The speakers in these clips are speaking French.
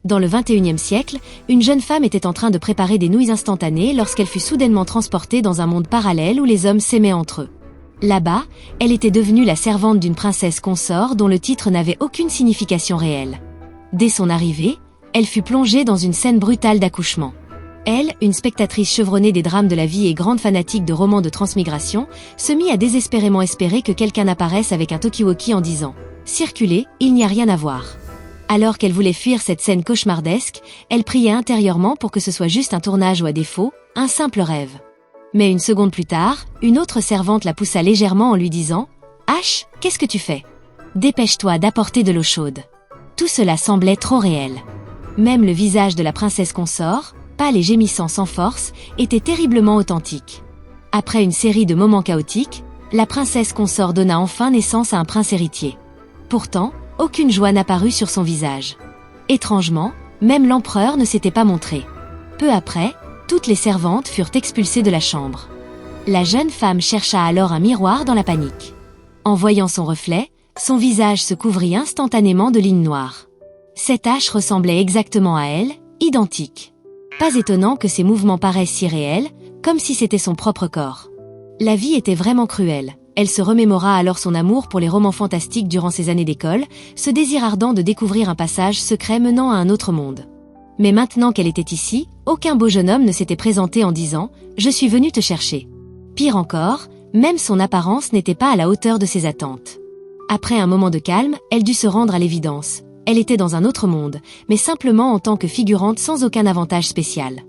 Dans le XXIe siècle, une jeune femme était en train de préparer des nouilles instantanées lorsqu'elle fut soudainement transportée dans un monde parallèle où les hommes s'aimaient entre eux. Là-bas, elle était devenue la servante d'une princesse consort dont le titre n'avait aucune signification réelle. Dès son arrivée, elle fut plongée dans une scène brutale d'accouchement. Elle, une spectatrice chevronnée des drames de la vie et grande fanatique de romans de transmigration, se mit à désespérément espérer que quelqu'un apparaisse avec un talkie-walkie en disant « Circulez, il n'y a rien à voir ». Alors qu'elle voulait fuir cette scène cauchemardesque, elle priait intérieurement pour que ce soit juste un tournage ou à défaut, un simple rêve. Mais une seconde plus tard, une autre servante la poussa légèrement en lui disant « H, qu'est-ce que tu fais ? Dépêche-toi d'apporter de l'eau chaude. » Tout cela semblait trop réel. Même le visage de la princesse consort, pâle et gémissant sans force, était terriblement authentique. Après une série de moments chaotiques, la princesse consort donna enfin naissance à un prince héritier. Pourtant, aucune joie n'apparut sur son visage. Étrangement, même l'empereur ne s'était pas montré. Peu après, toutes les servantes furent expulsées de la chambre. La jeune femme chercha alors un miroir dans la panique. En voyant son reflet, son visage se couvrit instantanément de lignes noires. Cette hache ressemblait exactement à elle, identique. Pas étonnant que ses mouvements paraissent si réels, comme si c'était son propre corps. La vie était vraiment cruelle. Elle se remémora alors son amour pour les romans fantastiques durant ses années d'école, ce désir ardent de découvrir un passage secret menant à un autre monde. Mais maintenant qu'elle était ici, aucun beau jeune homme ne s'était présenté en disant « Je suis venu te chercher ». Pire encore, même son apparence n'était pas à la hauteur de ses attentes. Après un moment de calme, elle dut se rendre à l'évidence. Elle était dans un autre monde, mais simplement en tant que figurante sans aucun avantage spécial.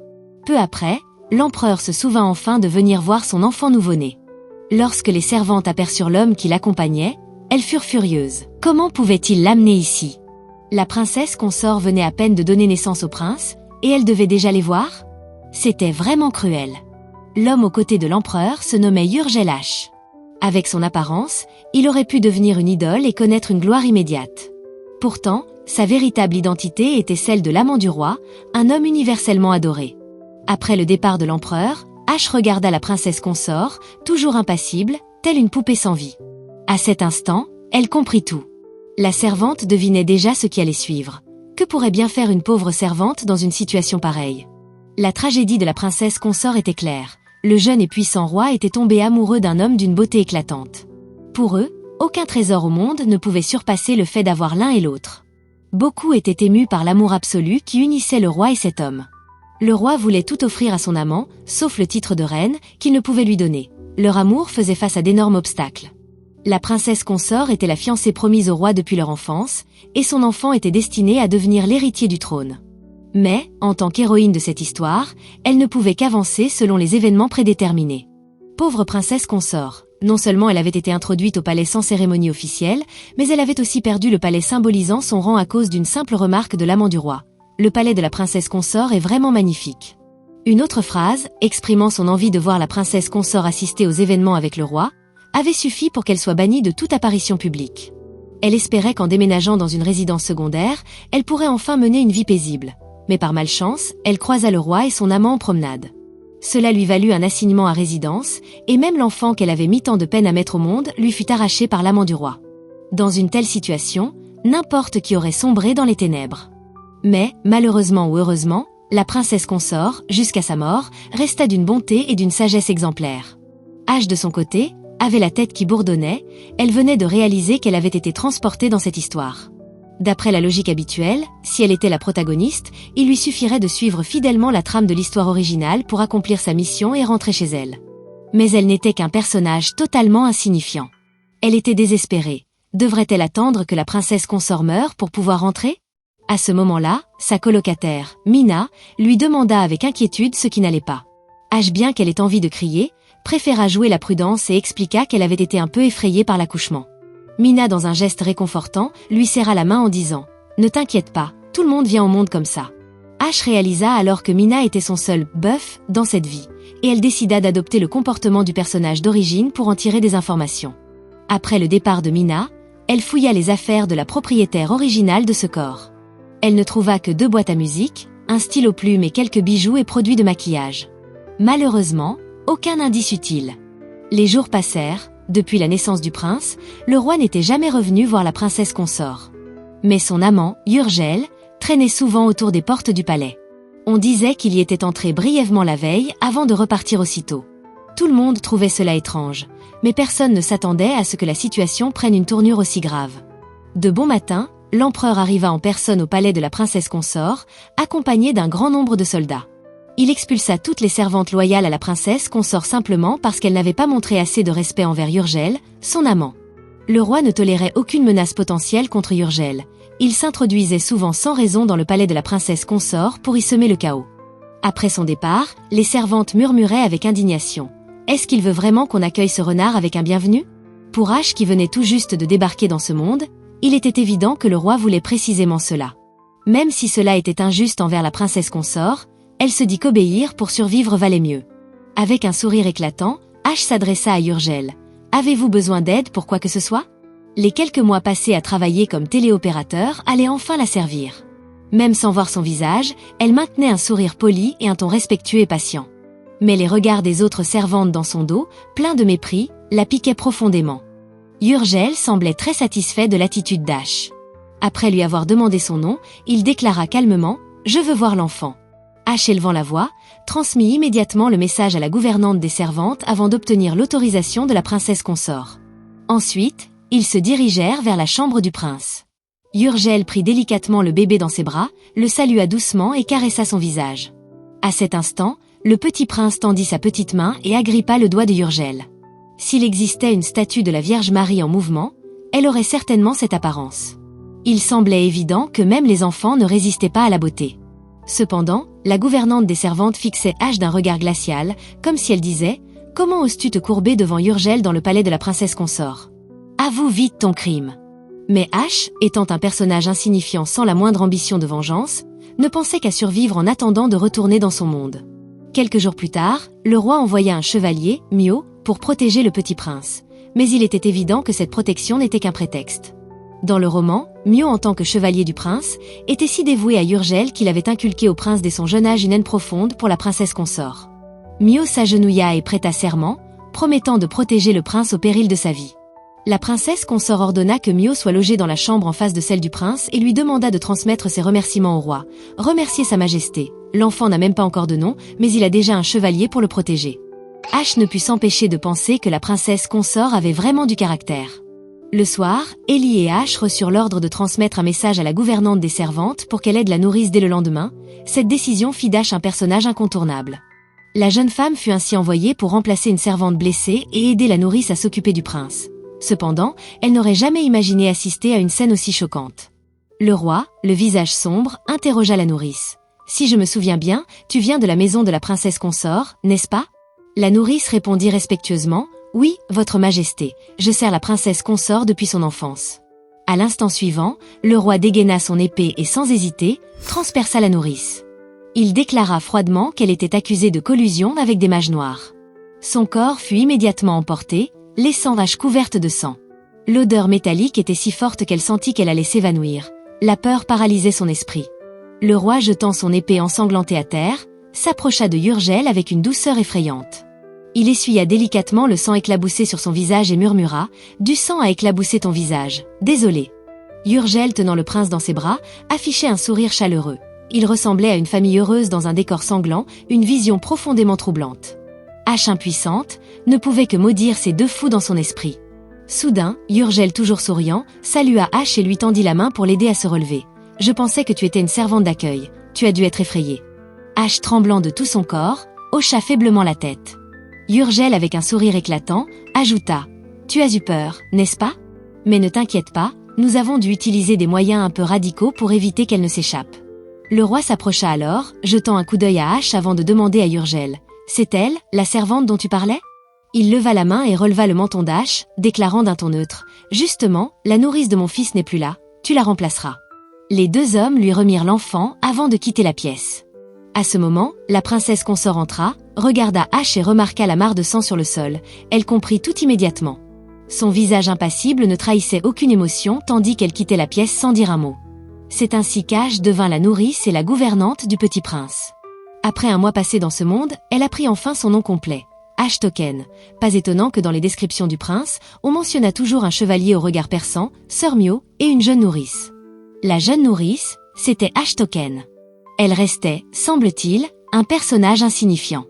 Peu après, l'empereur se souvint enfin de venir voir son enfant nouveau-né. Lorsque les servantes aperçurent l'homme qui l'accompagnait, elles furent furieuses. Comment pouvait-il l'amener ici ? La princesse consort venait à peine de donner naissance au prince, et elle devait déjà les voir ? C'était vraiment cruel. L'homme aux côtés de l'empereur se nommait Yurgel H. Avec son apparence, il aurait pu devenir une idole et connaître une gloire immédiate. Pourtant, sa véritable identité était celle de l'amant du roi, un homme universellement adoré. Après le départ de l'empereur, H regarda la princesse consort, toujours impassible, telle une poupée sans vie. À cet instant, elle comprit tout. La servante devinait déjà ce qui allait suivre. Que pourrait bien faire une pauvre servante dans une situation pareille ? La tragédie de la princesse consort était claire. Le jeune et puissant roi était tombé amoureux d'un homme d'une beauté éclatante. Pour eux, aucun trésor au monde ne pouvait surpasser le fait d'avoir l'un et l'autre. Beaucoup étaient émus par l'amour absolu qui unissait le roi et cet homme. Le roi voulait tout offrir à son amant, sauf le titre de reine, qu'il ne pouvait lui donner. Leur amour faisait face à d'énormes obstacles. La princesse consort était la fiancée promise au roi depuis leur enfance, et son enfant était destiné à devenir l'héritier du trône. Mais, en tant qu'héroïne de cette histoire, elle ne pouvait qu'avancer selon les événements prédéterminés. Pauvre princesse consort, non seulement elle avait été introduite au palais sans cérémonie officielle, mais elle avait aussi perdu le palais symbolisant son rang à cause d'une simple remarque de l'amant du roi. Le palais de la princesse consort est vraiment magnifique. Une autre phrase, exprimant son envie de voir la princesse consort assister aux événements avec le roi, avait suffi pour qu'elle soit bannie de toute apparition publique. Elle espérait qu'en déménageant dans une résidence secondaire, elle pourrait enfin mener une vie paisible. Mais par malchance, elle croisa le roi et son amant en promenade. Cela lui valut un assignement à résidence, et même l'enfant qu'elle avait mis tant de peine à mettre au monde lui fut arraché par l'amant du roi. Dans une telle situation, n'importe qui aurait sombré dans les ténèbres. Mais, malheureusement ou heureusement, la princesse consort, jusqu'à sa mort, resta d'une bonté et d'une sagesse exemplaires. H de son côté, avait la tête qui bourdonnait, elle venait de réaliser qu'elle avait été transportée dans cette histoire. D'après la logique habituelle, si elle était la protagoniste, il lui suffirait de suivre fidèlement la trame de l'histoire originale pour accomplir sa mission et rentrer chez elle. Mais elle n'était qu'un personnage totalement insignifiant. Elle était désespérée. Devrait-elle attendre que la princesse consort meure pour pouvoir rentrer ? À ce moment-là, sa colocataire, Mina, lui demanda avec inquiétude ce qui n'allait pas. H, bien qu'elle ait envie de crier, préféra jouer la prudence et expliqua qu'elle avait été un peu effrayée par l'accouchement. Mina, dans un geste réconfortant, lui serra la main en disant « Ne t'inquiète pas, tout le monde vient au monde comme ça ». H réalisa alors que Mina était son seul « bœuf » dans cette vie, et elle décida d'adopter le comportement du personnage d'origine pour en tirer des informations. Après le départ de Mina, elle fouilla les affaires de la propriétaire originale de ce corps. Elle ne trouva que 2 boîtes à musique, un stylo plume et quelques bijoux et produits de maquillage. Malheureusement, aucun indice utile. Les jours passèrent, depuis la naissance du prince, le roi n'était jamais revenu voir la princesse consort. Mais son amant, Yurgel, traînait souvent autour des portes du palais. On disait qu'il y était entré brièvement la veille avant de repartir aussitôt. Tout le monde trouvait cela étrange, mais personne ne s'attendait à ce que la situation prenne une tournure aussi grave. De bon matin, l'empereur arriva en personne au palais de la princesse consort, accompagné d'un grand nombre de soldats. Il expulsa toutes les servantes loyales à la princesse consort simplement parce qu'elle n'avait pas montré assez de respect envers Urgel, son amant. Le roi ne tolérait aucune menace potentielle contre Urgel. Il s'introduisait souvent sans raison dans le palais de la princesse consort pour y semer le chaos. Après son départ, les servantes murmuraient avec indignation. Est-ce qu'il veut vraiment qu'on accueille ce renard avec un bienvenu ? Pour H qui venait tout juste de débarquer dans ce monde, il était évident que le roi voulait précisément cela. Même si cela était injuste envers la princesse consort, elle se dit qu'obéir pour survivre valait mieux. Avec un sourire éclatant, H s'adressa à Urgel. « Avez-vous besoin d'aide pour quoi que ce soit ?» Les quelques mois passés à travailler comme téléopérateur allaient enfin la servir. Même sans voir son visage, elle maintenait un sourire poli et un ton respectueux et patient. Mais les regards des autres servantes dans son dos, pleins de mépris, la piquaient profondément. Urgel semblait très satisfait de l'attitude d'H. Après lui avoir demandé son nom, il déclara calmement « Je veux voir l'enfant ». H, élevant la voix, transmit immédiatement le message à la gouvernante des servantes avant d'obtenir l'autorisation de la princesse consort. Ensuite, ils se dirigèrent vers la chambre du prince. Urgel prit délicatement le bébé dans ses bras, le salua doucement et caressa son visage. À cet instant, le petit prince tendit sa petite main et agrippa le doigt de Urgel. S'il existait une statue de la Vierge Marie en mouvement, elle aurait certainement cette apparence. Il semblait évident que même les enfants ne résistaient pas à la beauté. Cependant, la gouvernante des servantes fixait H d'un regard glacial, comme si elle disait « Comment oses-tu te courber devant Urgel dans le palais de la princesse consort ? Avoue vite ton crime !» Mais H, étant un personnage insignifiant sans la moindre ambition de vengeance, ne pensait qu'à survivre en attendant de retourner dans son monde. Quelques jours plus tard, le roi envoya un chevalier, Mio, pour protéger le petit prince. Mais il était évident que cette protection n'était qu'un prétexte. Dans le roman, Mio en tant que chevalier du prince, était si dévoué à Urgel qu'il avait inculqué au prince dès son jeune âge une haine profonde pour la princesse consort. Mio s'agenouilla et prêta serment, promettant de protéger le prince au péril de sa vie. La princesse consort ordonna que Mio soit logé dans la chambre en face de celle du prince et lui demanda de transmettre ses remerciements au roi. Remercier sa majesté. L'enfant n'a même pas encore de nom, mais il a déjà un chevalier pour le protéger. H ne put s'empêcher de penser que la princesse consort avait vraiment du caractère. Le soir, Ellie et H reçurent l'ordre de transmettre un message à la gouvernante des servantes pour qu'elle aide la nourrice dès le lendemain. Cette décision fit d'H un personnage incontournable. La jeune femme fut ainsi envoyée pour remplacer une servante blessée et aider la nourrice à s'occuper du prince. Cependant, elle n'aurait jamais imaginé assister à une scène aussi choquante. Le roi, le visage sombre, interrogea la nourrice. « Si je me souviens bien, tu viens de la maison de la princesse consort, n'est-ce pas ?» La nourrice répondit respectueusement. Oui, votre majesté, je sers la princesse consort depuis son enfance. À l'instant suivant, le roi dégaina son épée et sans hésiter, transperça la nourrice. Il déclara froidement qu'elle était accusée de collusion avec des mages noirs. Son corps fut immédiatement emporté, laissant H couverte de sang. L'odeur métallique était si forte qu'elle sentit qu'elle allait s'évanouir. La peur paralysait son esprit. Le roi, jetant son épée ensanglantée à terre, s'approcha de Urgel avec une douceur effrayante. Il essuya délicatement le sang éclaboussé sur son visage et murmura « Du sang a éclaboussé ton visage, désolé ». Urgel, tenant le prince dans ses bras, affichait un sourire chaleureux. Il ressemblait à une famille heureuse dans un décor sanglant, une vision profondément troublante. H, impuissante, ne pouvait que maudire ces deux fous dans son esprit. Soudain, Urgel, toujours souriant, salua H et lui tendit la main pour l'aider à se relever. « Je pensais que tu étais une servante d'accueil. Tu as dû être effrayé. » H, tremblant de tout son corps, hocha faiblement la tête. Urgel, avec un sourire éclatant, ajouta « Tu as eu peur, n'est-ce pas ? Mais ne t'inquiète pas, nous avons dû utiliser des moyens un peu radicaux pour éviter qu'elle ne s'échappe. » Le roi s'approcha alors, jetant un coup d'œil à H avant de demander à Urgel « C'est elle, la servante dont tu parlais ?» Il leva la main et releva le menton d'H, déclarant d'un ton neutre « Justement, la nourrice de mon fils n'est plus là, tu la remplaceras. » Les deux hommes lui remirent l'enfant avant de quitter la pièce. À ce moment, la princesse consort entra, regarda H et remarqua la mare de sang sur le sol. Elle comprit tout immédiatement. Son visage impassible ne trahissait aucune émotion tandis qu'elle quittait la pièce sans dire un mot. C'est ainsi qu'H devint la nourrice et la gouvernante du petit prince. Après un mois passé dans ce monde, elle apprit enfin son nom complet. H. Token. Pas étonnant que dans les descriptions du prince, on mentionna toujours un chevalier au regard perçant, Sœur Mio, et une jeune nourrice. La jeune nourrice, C'était Ashtoken. Elle restait, semble-t-il, un personnage insignifiant.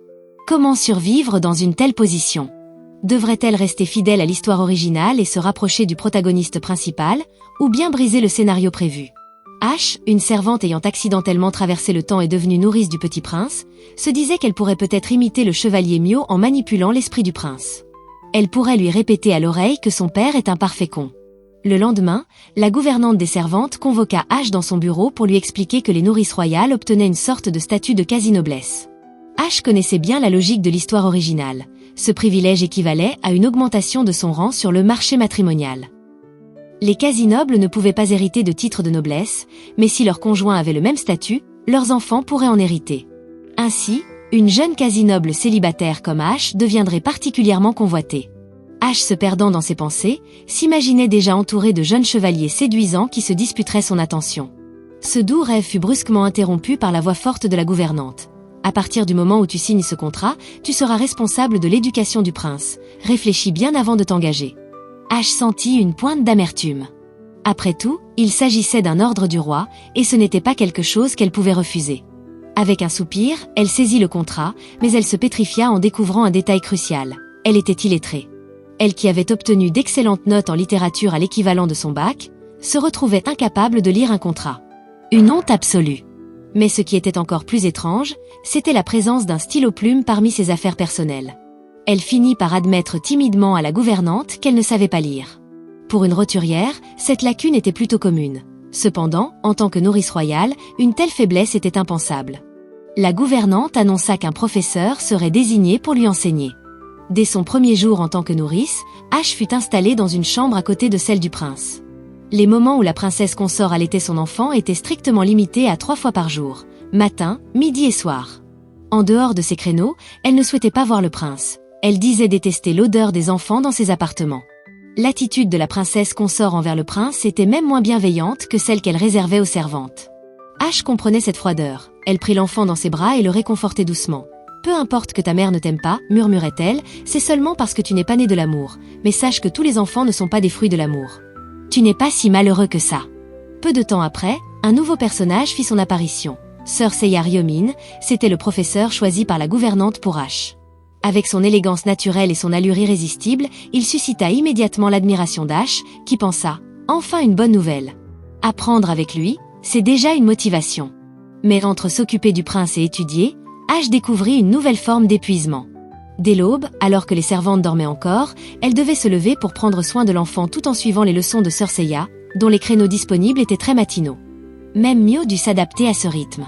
Comment survivre dans une telle position? Devrait-elle rester fidèle à l'histoire originale et se rapprocher du protagoniste principal, ou bien briser le scénario prévu? Ash, une servante ayant accidentellement traversé le temps et devenue nourrice du petit prince, se disait qu'elle pourrait peut-être imiter le chevalier Mio en manipulant l'esprit du prince. Elle pourrait lui répéter à l'oreille que son père est un parfait con. Le lendemain, la gouvernante des servantes convoqua Ash dans son bureau pour lui expliquer que les nourrices royales obtenaient une sorte de statut de quasi-noblesse. Ash connaissait bien la logique de l'histoire originale. Ce privilège équivalait à une augmentation de son rang sur le marché matrimonial. Les quasi-nobles ne pouvaient pas hériter de titres de noblesse, mais si leurs conjoints avaient le même statut, leurs enfants pourraient en hériter. Ainsi, une jeune quasi-noble célibataire comme Ash deviendrait particulièrement convoitée. Ash, se perdant dans ses pensées, s'imaginait déjà entouré de jeunes chevaliers séduisants qui se disputeraient son attention. Ce doux rêve fut brusquement interrompu par la voix forte de la gouvernante. À partir du moment où tu signes ce contrat, tu seras responsable de l'éducation du prince. Réfléchis bien avant de t'engager. Ash sentit une pointe d'amertume. Après tout, il s'agissait d'un ordre du roi, et ce n'était pas quelque chose qu'elle pouvait refuser. Avec un soupir, elle saisit le contrat, mais elle se pétrifia en découvrant un détail crucial. Elle était illettrée. Elle qui avait obtenu d'excellentes notes en littérature à l'équivalent de son bac, se retrouvait incapable de lire un contrat. Une honte absolue. Mais ce qui était encore plus étrange, c'était la présence d'un stylo-plume parmi ses affaires personnelles. Elle finit par admettre timidement à la gouvernante qu'elle ne savait pas lire. Pour une roturière, cette lacune était plutôt commune. Cependant, en tant que nourrice royale, une telle faiblesse était impensable. La gouvernante annonça qu'un professeur serait désigné pour lui enseigner. Dès son premier jour en tant que nourrice, Ash fut installée dans une chambre à côté de celle du prince. Les moments où la princesse consort allaitait son enfant étaient strictement limités à 3 fois par jour, matin, midi et soir. En dehors de ces créneaux, elle ne souhaitait pas voir le prince. Elle disait détester l'odeur des enfants dans ses appartements. L'attitude de la princesse consort envers le prince était même moins bienveillante que celle qu'elle réservait aux servantes. Ash comprenait cette froideur. Elle prit l'enfant dans ses bras et le réconfortait doucement. « Peu importe que ta mère ne t'aime pas, murmurait-elle, c'est seulement parce que tu n'es pas né de l'amour. Mais sache que tous les enfants ne sont pas des fruits de l'amour. Tu n'es pas si malheureux que ça. » Peu de temps après, un nouveau personnage fit son apparition. Sir Seiya Ryomin, c'était le professeur choisi par la gouvernante pour Ash. Avec son élégance naturelle et son allure irrésistible, il suscita immédiatement l'admiration d'Ash, qui pensa « Enfin une bonne nouvelle. Apprendre avec lui, c'est déjà une motivation. » Mais entre s'occuper du prince et étudier, Ash découvrit une nouvelle forme d'épuisement. Dès l'aube, alors que les servantes dormaient encore, elle devait se lever pour prendre soin de l'enfant tout en suivant les leçons de Sir Seiya, dont les créneaux disponibles étaient très matinaux. Même Mio dut s'adapter à ce rythme.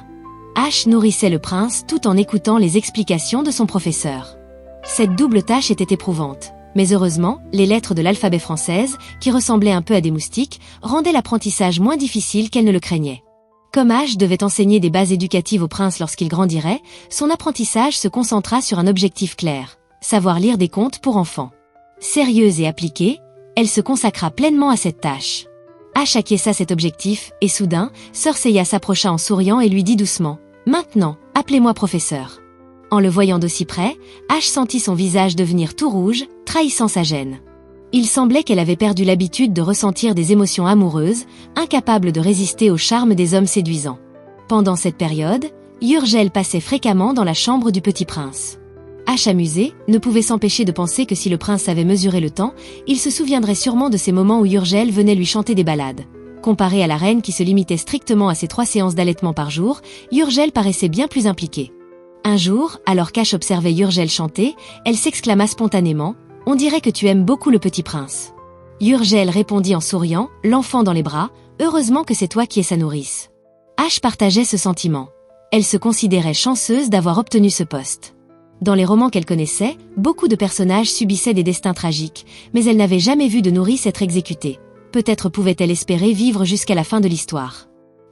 Ash nourrissait le prince tout en écoutant les explications de son professeur. Cette double tâche était éprouvante. Mais heureusement, les lettres de l'alphabet française, qui ressemblaient un peu à des moustiques, rendaient l'apprentissage moins difficile qu'elle ne le craignait. Comme Ash devait enseigner des bases éducatives au prince lorsqu'il grandirait, son apprentissage se concentra sur un objectif clair, savoir lire des contes pour enfants. Sérieuse et appliquée, elle se consacra pleinement à cette tâche. Ash acquiesça cet objectif, et soudain, Sir Seiya s'approcha en souriant et lui dit doucement « Maintenant, appelez-moi professeur ». En le voyant d'aussi près, Ash sentit son visage devenir tout rouge, trahissant sa gêne. Il semblait qu'elle avait perdu l'habitude de ressentir des émotions amoureuses, incapable de résister au charme des hommes séduisants. Pendant cette période, Yurgel passait fréquemment dans la chambre du petit prince. Ash, amusé, ne pouvait s'empêcher de penser que si le prince avait mesuré le temps, il se souviendrait sûrement de ces moments où Yurgel venait lui chanter des ballades. Comparé à la reine qui se limitait strictement à ses 3 séances d'allaitement par jour, Yurgel paraissait bien plus impliquée. Un jour, alors qu'Ash observait Yurgel chanter, elle s'exclama spontanément « On dirait que tu aimes beaucoup le petit prince. » Yurgel répondit en souriant, l'enfant dans les bras « Heureusement que c'est toi qui es sa nourrice. » Ash partageait ce sentiment. Elle se considérait chanceuse d'avoir obtenu ce poste. Dans les romans qu'elle connaissait, beaucoup de personnages subissaient des destins tragiques, mais elle n'avait jamais vu de nourrice être exécutée. Peut-être pouvait-elle espérer vivre jusqu'à la fin de l'histoire.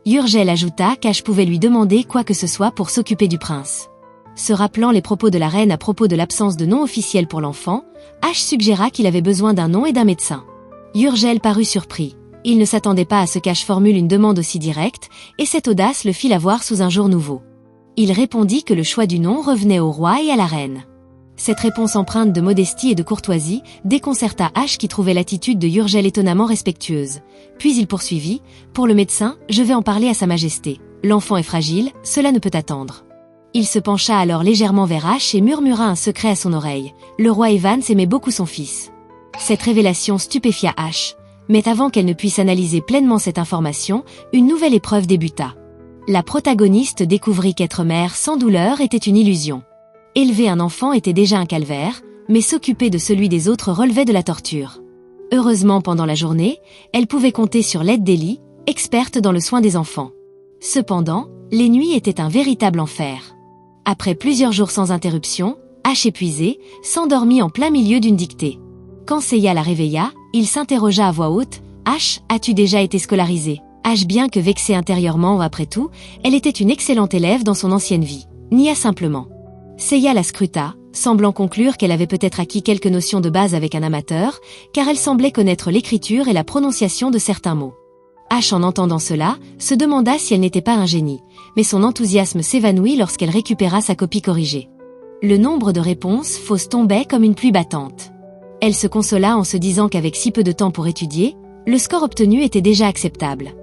Yurgel ajouta qu'Ash pouvait lui demander quoi que ce soit pour s'occuper du prince. Se rappelant les propos de la reine à propos de l'absence de nom officiel pour l'enfant, Ash suggéra qu'il avait besoin d'un nom et d'un médecin. Yurgel parut surpris. Il ne s'attendait pas à ce qu'Ash formule une demande aussi directe, et cette audace le fit la voir sous un jour nouveau. Il répondit que le choix du nom revenait au roi et à la reine. Cette réponse empreinte de modestie et de courtoisie déconcerta H qui trouvait l'attitude de Yurgel étonnamment respectueuse. Puis il poursuivit, « Pour le médecin, je vais en parler à Sa Majesté. L'enfant est fragile, cela ne peut attendre. » Il se pencha alors légèrement vers H et murmura un secret à son oreille. Le roi Evans aimait beaucoup son fils. Cette révélation stupéfia H. Mais avant qu'elle ne puisse analyser pleinement cette information, une nouvelle épreuve débuta. La protagoniste découvrit qu'être mère sans douleur était une illusion. Élever un enfant était déjà un calvaire, mais s'occuper de celui des autres relevait de la torture. Heureusement, pendant la journée, elle pouvait compter sur l'aide d'Ellie, experte dans le soin des enfants. Cependant, les nuits étaient un véritable enfer. Après plusieurs jours sans interruption, H épuisé, s'endormit en plein milieu d'une dictée. Quand Seiya la réveilla, il s'interrogea à voix haute, « H, as-tu déjà été scolarisée ?» H, bien que vexée intérieurement, après tout, elle était une excellente élève dans son ancienne vie, nia simplement. Seiya la scruta, semblant conclure qu'elle avait peut-être acquis quelques notions de base avec un amateur, car elle semblait connaître l'écriture et la prononciation de certains mots. H, en entendant cela, se demanda si elle n'était pas un génie, mais son enthousiasme s'évanouit lorsqu'elle récupéra sa copie corrigée. Le nombre de réponses fausses tombait comme une pluie battante. Elle se consola en se disant qu'avec si peu de temps pour étudier, le score obtenu était déjà acceptable.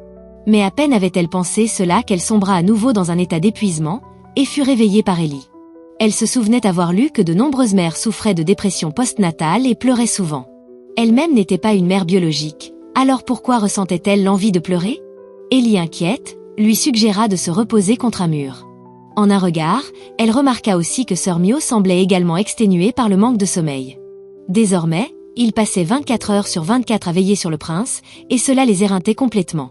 Mais à peine avait-elle pensé cela qu'elle sombra à nouveau dans un état d'épuisement, et fut réveillée par Ellie. Elle se souvenait avoir lu que de nombreuses mères souffraient de dépression postnatale et pleuraient souvent. Elle-même n'était pas une mère biologique, alors pourquoi ressentait-elle l'envie de pleurer ? Ellie, inquiète, lui suggéra de se reposer contre un mur. En un regard, elle remarqua aussi que Sœur Mio semblait également exténuée par le manque de sommeil. Désormais, ils passaient 24 heures sur 24 à veiller sur le prince, et cela les éreintait complètement.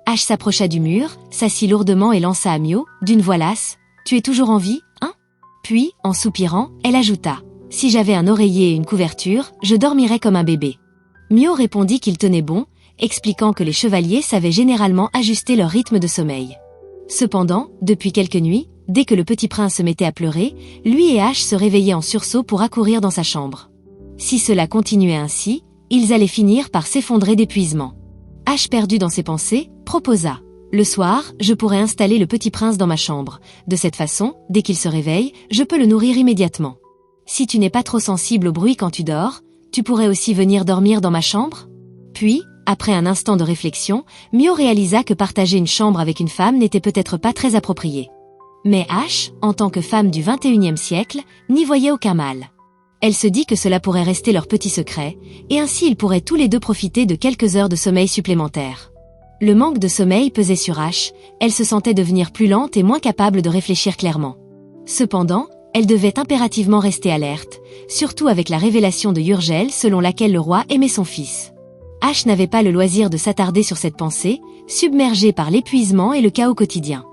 H s'approcha du mur, s'assit lourdement et lança à Mio, d'une voix lasse, « Tu es toujours en vie, hein ?» Puis, en soupirant, elle ajouta, « Si j'avais un oreiller et une couverture, je dormirais comme un bébé. » Mio répondit qu'il tenait bon, expliquant que les chevaliers savaient généralement ajuster leur rythme de sommeil. Cependant, depuis quelques nuits, dès que le petit prince se mettait à pleurer, lui et H se réveillaient en sursaut pour accourir dans sa chambre. Si cela continuait ainsi, ils allaient finir par s'effondrer d'épuisement. H, perdu dans ses pensées, proposa, « Le soir, je pourrais installer le petit prince dans ma chambre. De cette façon, dès qu'il se réveille, je peux le nourrir immédiatement. Si tu n'es pas trop sensible au bruit quand tu dors, tu pourrais aussi venir dormir dans ma chambre ?» Puis, après un instant de réflexion, Mio réalisa que partager une chambre avec une femme n'était peut-être pas très approprié. Mais H, en tant que femme du XXIe siècle, n'y voyait aucun mal. Elle se dit que cela pourrait rester leur petit secret, et ainsi ils pourraient tous les deux profiter de quelques heures de sommeil supplémentaires. Le manque de sommeil pesait sur H, elle se sentait devenir plus lente et moins capable de réfléchir clairement. Cependant, elle devait impérativement rester alerte, surtout avec la révélation de Yurgel selon laquelle le roi aimait son fils. H n'avait pas le loisir de s'attarder sur cette pensée, submergée par l'épuisement et le chaos quotidien.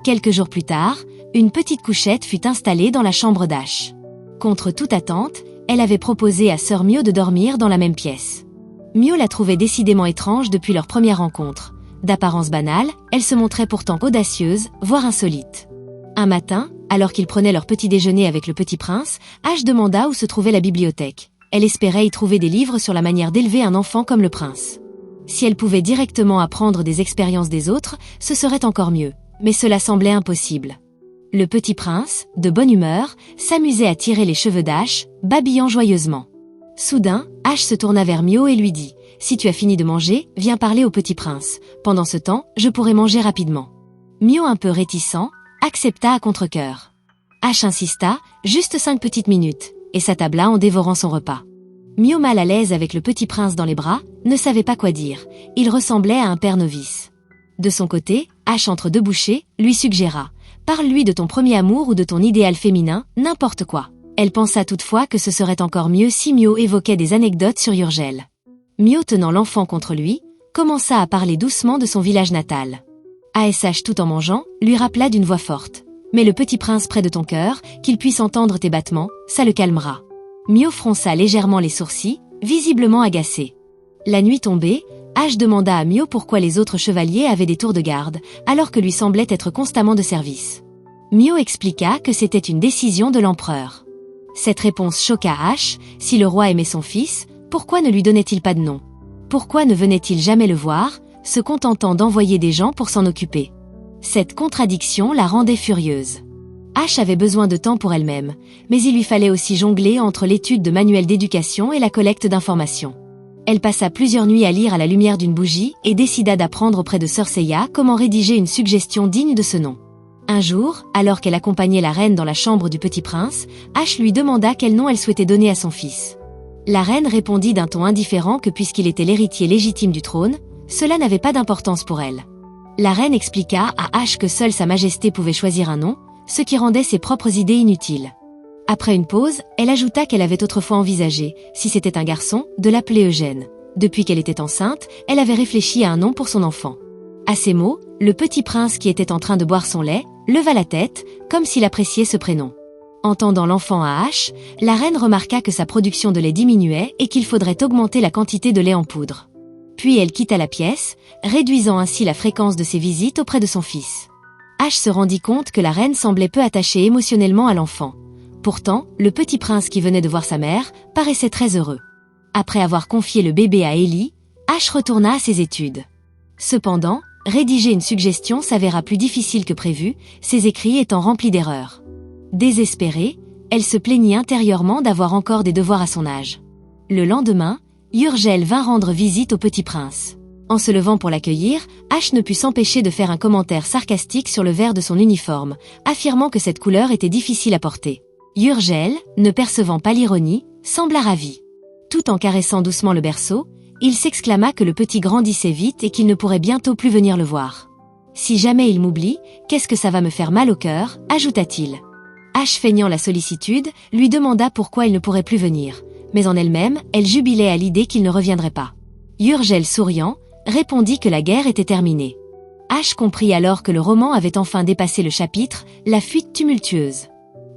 Quelques jours plus tard, une petite couchette fut installée dans la chambre d'H. Contre toute attente, elle avait proposé à Sœur Mio de dormir dans la même pièce. Mio la trouvait décidément étrange depuis leur première rencontre. D'apparence banale, elle se montrait pourtant audacieuse, voire insolite. Un matin, alors qu'ils prenaient leur petit déjeuner avec le petit prince, H demanda où se trouvait la bibliothèque. Elle espérait y trouver des livres sur la manière d'élever un enfant comme le prince. Si elle pouvait directement apprendre des expériences des autres, ce serait encore mieux, mais cela semblait impossible. Le petit prince, de bonne humeur, s'amusait à tirer les cheveux d'H, babillant joyeusement. Soudain, H se tourna vers Mio et lui dit « Si tu as fini de manger, viens parler au petit prince. Pendant ce temps, je pourrai manger rapidement. » Mio, un peu réticent, accepta à contre-cœur. H insista, juste 5 petites minutes, et s'attabla en dévorant son repas. Mio, mal à l'aise avec le petit prince dans les bras, ne savait pas quoi dire. Il ressemblait à un père novice. De son côté, H, entre deux bouchées, lui suggéra « Parle-lui de ton premier amour ou de ton idéal féminin, n'importe quoi. » Elle pensa toutefois que ce serait encore mieux si Mio évoquait des anecdotes sur Yurgel. Mio, tenant l'enfant contre lui, commença à parler doucement de son village natal. ASH, tout en mangeant, lui rappela d'une voix forte « Mets le petit prince près de ton cœur, qu'il puisse entendre tes battements, ça le calmera. » Mio fronça légèrement les sourcils, visiblement agacé. La nuit tombée, H demanda à Mio pourquoi les autres chevaliers avaient des tours de garde, alors que lui semblait être constamment de service. Mio expliqua que c'était une décision de l'empereur. Cette réponse choqua H, si le roi aimait son fils, pourquoi ne lui donnait-il pas de nom? Pourquoi ne venait-il jamais le voir, se contentant d'envoyer des gens pour s'en occuper? Cette contradiction la rendait furieuse. Ash avait besoin de temps pour elle-même, mais il lui fallait aussi jongler entre l'étude de manuels d'éducation et la collecte d'informations. Elle passa plusieurs nuits à lire à la lumière d'une bougie et décida d'apprendre auprès de Sœur Seiya comment rédiger une suggestion digne de ce nom. Un jour, alors qu'elle accompagnait la reine dans la chambre du petit prince, Ash lui demanda quel nom elle souhaitait donner à son fils. La reine répondit d'un ton indifférent que puisqu'il était l'héritier légitime du trône, cela n'avait pas d'importance pour elle. La reine expliqua à Ash que seule Sa Majesté pouvait choisir un nom, ce qui rendait ses propres idées inutiles. Après une pause, elle ajouta qu'elle avait autrefois envisagé, si c'était un garçon, de l'appeler Eugène. Depuis qu'elle était enceinte, elle avait réfléchi à un nom pour son enfant. À ces mots, le petit prince qui était en train de boire son lait, leva la tête, comme s'il appréciait ce prénom. Entendant l'enfant à Ash, la reine remarqua que sa production de lait diminuait et qu'il faudrait augmenter la quantité de lait en poudre. Puis elle quitta la pièce, réduisant ainsi la fréquence de ses visites auprès de son fils. Ash se rendit compte que la reine semblait peu attachée émotionnellement à l'enfant. Pourtant, le petit prince qui venait de voir sa mère paraissait très heureux. Après avoir confié le bébé à Ellie, Ash retourna à ses études. Cependant, rédiger une suggestion s'avéra plus difficile que prévu, ses écrits étant remplis d'erreurs. Désespérée, elle se plaignit intérieurement d'avoir encore des devoirs à son âge. Le lendemain, Urgel vint rendre visite au petit prince. En se levant pour l'accueillir, Ash ne put s'empêcher de faire un commentaire sarcastique sur le vert de son uniforme, affirmant que cette couleur était difficile à porter. Urgel, ne percevant pas l'ironie, sembla ravi. Tout en caressant doucement le berceau, il s'exclama que le petit grandissait vite et qu'il ne pourrait bientôt plus venir le voir. « Si jamais il m'oublie, qu'est-ce que ça va me faire mal au cœur » ajouta-t-il. Ash, feignant la sollicitude, lui demanda pourquoi il ne pourrait plus venir, mais en elle-même, elle jubilait à l'idée qu'il ne reviendrait pas. Urgel, souriant, répondit que la guerre était terminée. Ash comprit alors que le roman avait enfin dépassé le chapitre « La fuite tumultueuse ».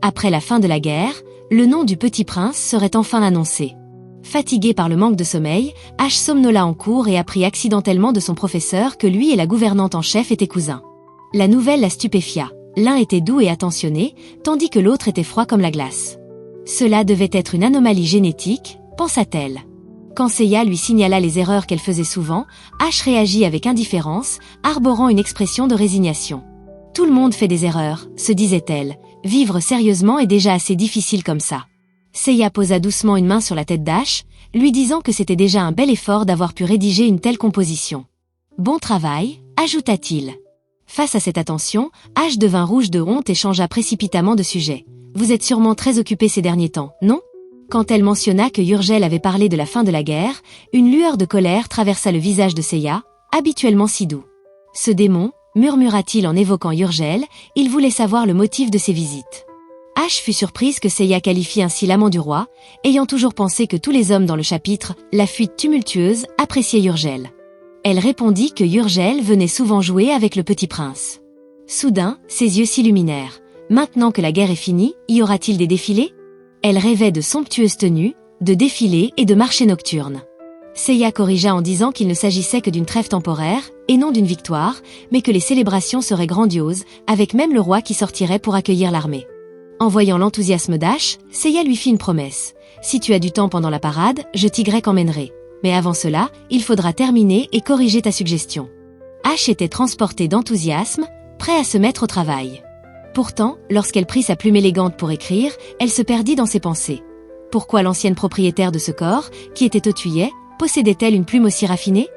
Après la fin de la guerre, le nom du petit prince serait enfin annoncé. Fatigué par le manque de sommeil, Ash somnola en cours et apprit accidentellement de son professeur que lui et la gouvernante en chef étaient cousins. La nouvelle la stupéfia. L'un était doux et attentionné, tandis que l'autre était froid comme la glace. Cela devait être une anomalie génétique, pensa-t-elle. Quand Seiya lui signala les erreurs qu'elle faisait souvent, Ash réagit avec indifférence, arborant une expression de résignation. Tout le monde fait des erreurs, se disait-elle. Vivre sérieusement est déjà assez difficile comme ça. Seiya posa doucement une main sur la tête d'Ash, lui disant que c'était déjà un bel effort d'avoir pu rédiger une telle composition. Bon travail, ajouta-t-il. Face à cette attention, Ash devint rouge de honte et changea précipitamment de sujet. Vous êtes sûrement très occupé ces derniers temps, non ? Quand elle mentionna que Urgel avait parlé de la fin de la guerre, une lueur de colère traversa le visage de Seiya, habituellement si doux. Ce démon, murmura-t-il en évoquant Urgel, il voulait savoir le motif de ses visites. Ash fut surprise que Seiya qualifie ainsi l'amant du roi, ayant toujours pensé que tous les hommes dans le chapitre « La fuite tumultueuse » appréciaient Urgel. Elle répondit que Urgel venait souvent jouer avec le petit prince. Soudain, ses yeux s'illuminèrent. Maintenant que la guerre est finie, y aura-t-il des défilés ? Elle rêvait de somptueuses tenues, de défilés et de marchés nocturnes. Seiya corrigea en disant qu'il ne s'agissait que d'une trêve temporaire, et non d'une victoire, mais que les célébrations seraient grandioses, avec même le roi qui sortirait pour accueillir l'armée. En voyant l'enthousiasme d'Ash, Seiya lui fit une promesse. « Si tu as du temps pendant la parade, je t'y emmènerai. Mais avant cela, il faudra terminer et corriger ta suggestion. » Ash était transportée d'enthousiasme, prêt à se mettre au travail. Pourtant, lorsqu'elle prit sa plume élégante pour écrire, elle se perdit dans ses pensées. Pourquoi l'ancienne propriétaire de ce corps, qui était Otuye, possédait-elle une plume aussi raffinée ?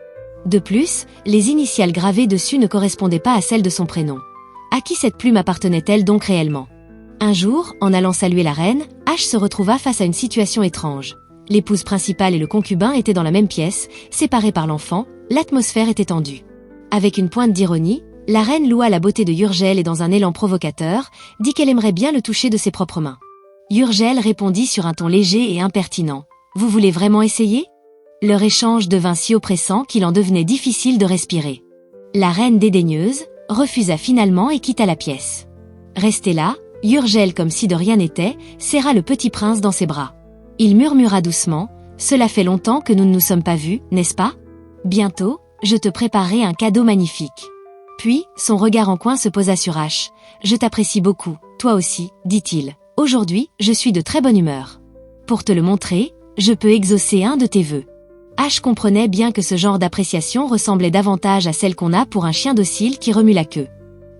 De plus, les initiales gravées dessus ne correspondaient pas à celles de son prénom. À qui cette plume appartenait-elle donc réellement ? Un jour, en allant saluer la reine, Ash se retrouva face à une situation étrange. L'épouse principale et le concubin étaient dans la même pièce, séparés par l'enfant, l'atmosphère était tendue. Avec une pointe d'ironie, la reine loua la beauté de Urgel et dans un élan provocateur, dit qu'elle aimerait bien le toucher de ses propres mains. Urgel répondit sur un ton léger et impertinent. « Vous voulez vraiment essayer ?» Leur échange devint si oppressant qu'il en devenait difficile de respirer. La reine dédaigneuse refusa finalement et quitta la pièce. Restée là, Urgel, comme si de rien n'était, serra le petit prince dans ses bras. Il murmura doucement, « Cela fait longtemps que nous ne nous sommes pas vus, n'est-ce pas ? Bientôt, je te préparerai un cadeau magnifique. » Puis, son regard en coin se posa sur Ash. « Je t'apprécie beaucoup, toi aussi, dit-il. Aujourd'hui, je suis de très bonne humeur. Pour te le montrer, je peux exaucer un de tes vœux. » Ash comprenait bien que ce genre d'appréciation ressemblait davantage à celle qu'on a pour un chien docile qui remue la queue.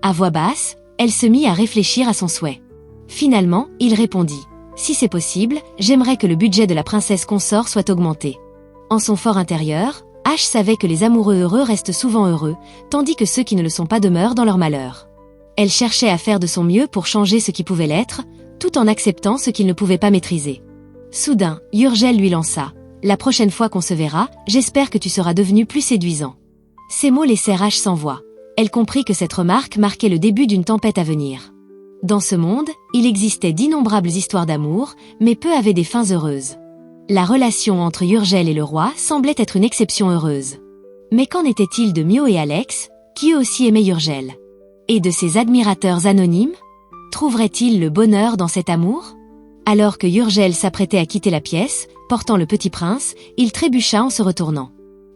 À voix basse, elle se mit à réfléchir à son souhait. Finalement, il répondit. Si c'est possible, j'aimerais que le budget de la princesse consort soit augmenté. En son fort intérieur, Ash savait que les amoureux heureux restent souvent heureux, tandis que ceux qui ne le sont pas demeurent dans leur malheur. Elle cherchait à faire de son mieux pour changer ce qui pouvait l'être, tout en acceptant ce qu'il ne pouvait pas maîtriser. Soudain, Yurgel lui lança. La prochaine fois qu'on se verra, j'espère que tu seras devenu plus séduisant. Ces mots laissèrent Ash sans voix. Elle comprit que cette remarque marquait le début d'une tempête à venir. Dans ce monde, il existait d'innombrables histoires d'amour, mais peu avaient des fins heureuses. La relation entre Yurgel et le roi semblait être une exception heureuse. Mais qu'en était-il de Mio et Alex, qui eux aussi aimaient Yurgel? Et de ses admirateurs anonymes? Trouverait-il le bonheur dans cet amour? Alors que Yurgel s'apprêtait à quitter la pièce, portant le petit prince, il trébucha en se retournant.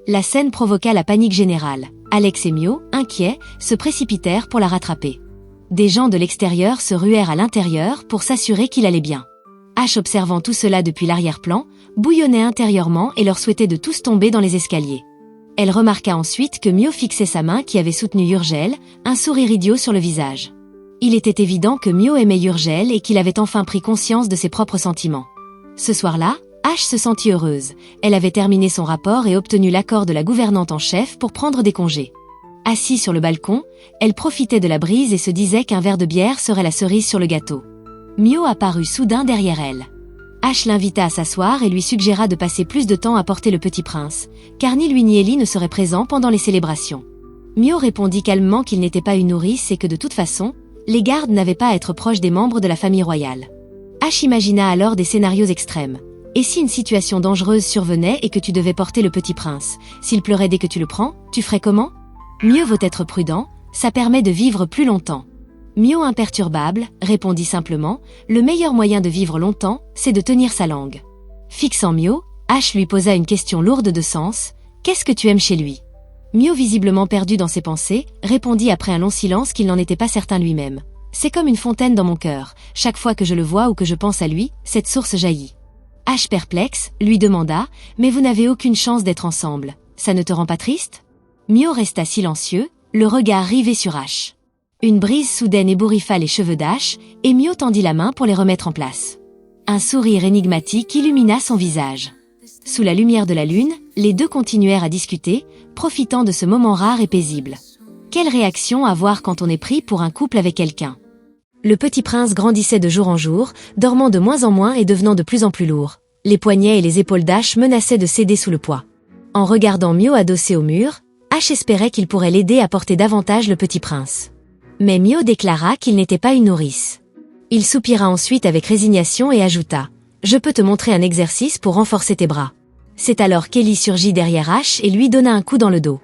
La scène provoqua la panique générale. Alex et Mio, inquiets, se précipitèrent pour la rattraper. Des gens de l'extérieur se ruèrent à l'intérieur pour s'assurer qu'il allait bien. Ash, observant tout cela depuis l'arrière-plan, bouillonnait intérieurement et leur souhaitait de tous tomber dans les escaliers. Elle remarqua ensuite que Mio fixait sa main qui avait soutenu Yurgel, un sourire idiot sur le visage. Il était évident que Mio aimait Yurgel et qu'il avait enfin pris conscience de ses propres sentiments. Ce soir-là, Ash se sentit heureuse. Elle avait terminé son rapport et obtenu l'accord de la gouvernante en chef pour prendre des congés. Assise sur le balcon, elle profitait de la brise et se disait qu'un verre de bière serait la cerise sur le gâteau. Mio apparut soudain derrière elle. Ash l'invita à s'asseoir et lui suggéra de passer plus de temps à porter le petit prince, car ni lui ni Ellie ne seraient présents pendant les célébrations. Mio répondit calmement qu'il n'était pas une nourrice et que de toute façon, les gardes n'avaient pas à être proches des membres de la famille royale. Ash imagina alors des scénarios extrêmes. Et si une situation dangereuse survenait et que tu devais porter le petit prince, s'il pleurait dès que tu le prends, tu ferais comment? Mieux vaut être prudent, ça permet de vivre plus longtemps. Mio imperturbable, répondit simplement, le meilleur moyen de vivre longtemps, c'est de tenir sa langue. Fixant Mio, Ash lui posa une question lourde de sens, qu'est-ce que tu aimes chez lui? Mio, visiblement perdu dans ses pensées, répondit après un long silence qu'il n'en était pas certain lui-même. C'est comme une fontaine dans mon cœur, chaque fois que je le vois ou que je pense à lui, cette source jaillit. Ash, perplexe, lui demanda, mais vous n'avez aucune chance d'être ensemble, ça ne te rend pas triste? Mio resta silencieux, le regard rivé sur Ash. Une brise soudaine ébouriffa les cheveux d'Ash, et Mio tendit la main pour les remettre en place. Un sourire énigmatique illumina son visage. Sous la lumière de la lune, les deux continuèrent à discuter, profitant de ce moment rare et paisible. Quelle réaction avoir quand on est pris pour un couple avec quelqu'un? Le petit prince grandissait de jour en jour, dormant de moins en moins et devenant de plus en plus lourd. Les poignets et les épaules d'Ash menaçaient de céder sous le poids. En regardant Mio adossé au mur, Ash espérait qu'il pourrait l'aider à porter davantage le petit prince. Mais Mio déclara qu'il n'était pas une nourrice. Il soupira ensuite avec résignation et ajouta « Je peux te montrer un exercice pour renforcer tes bras. » C'est alors qu'Ellie surgit derrière Ash et lui donna un coup dans le dos.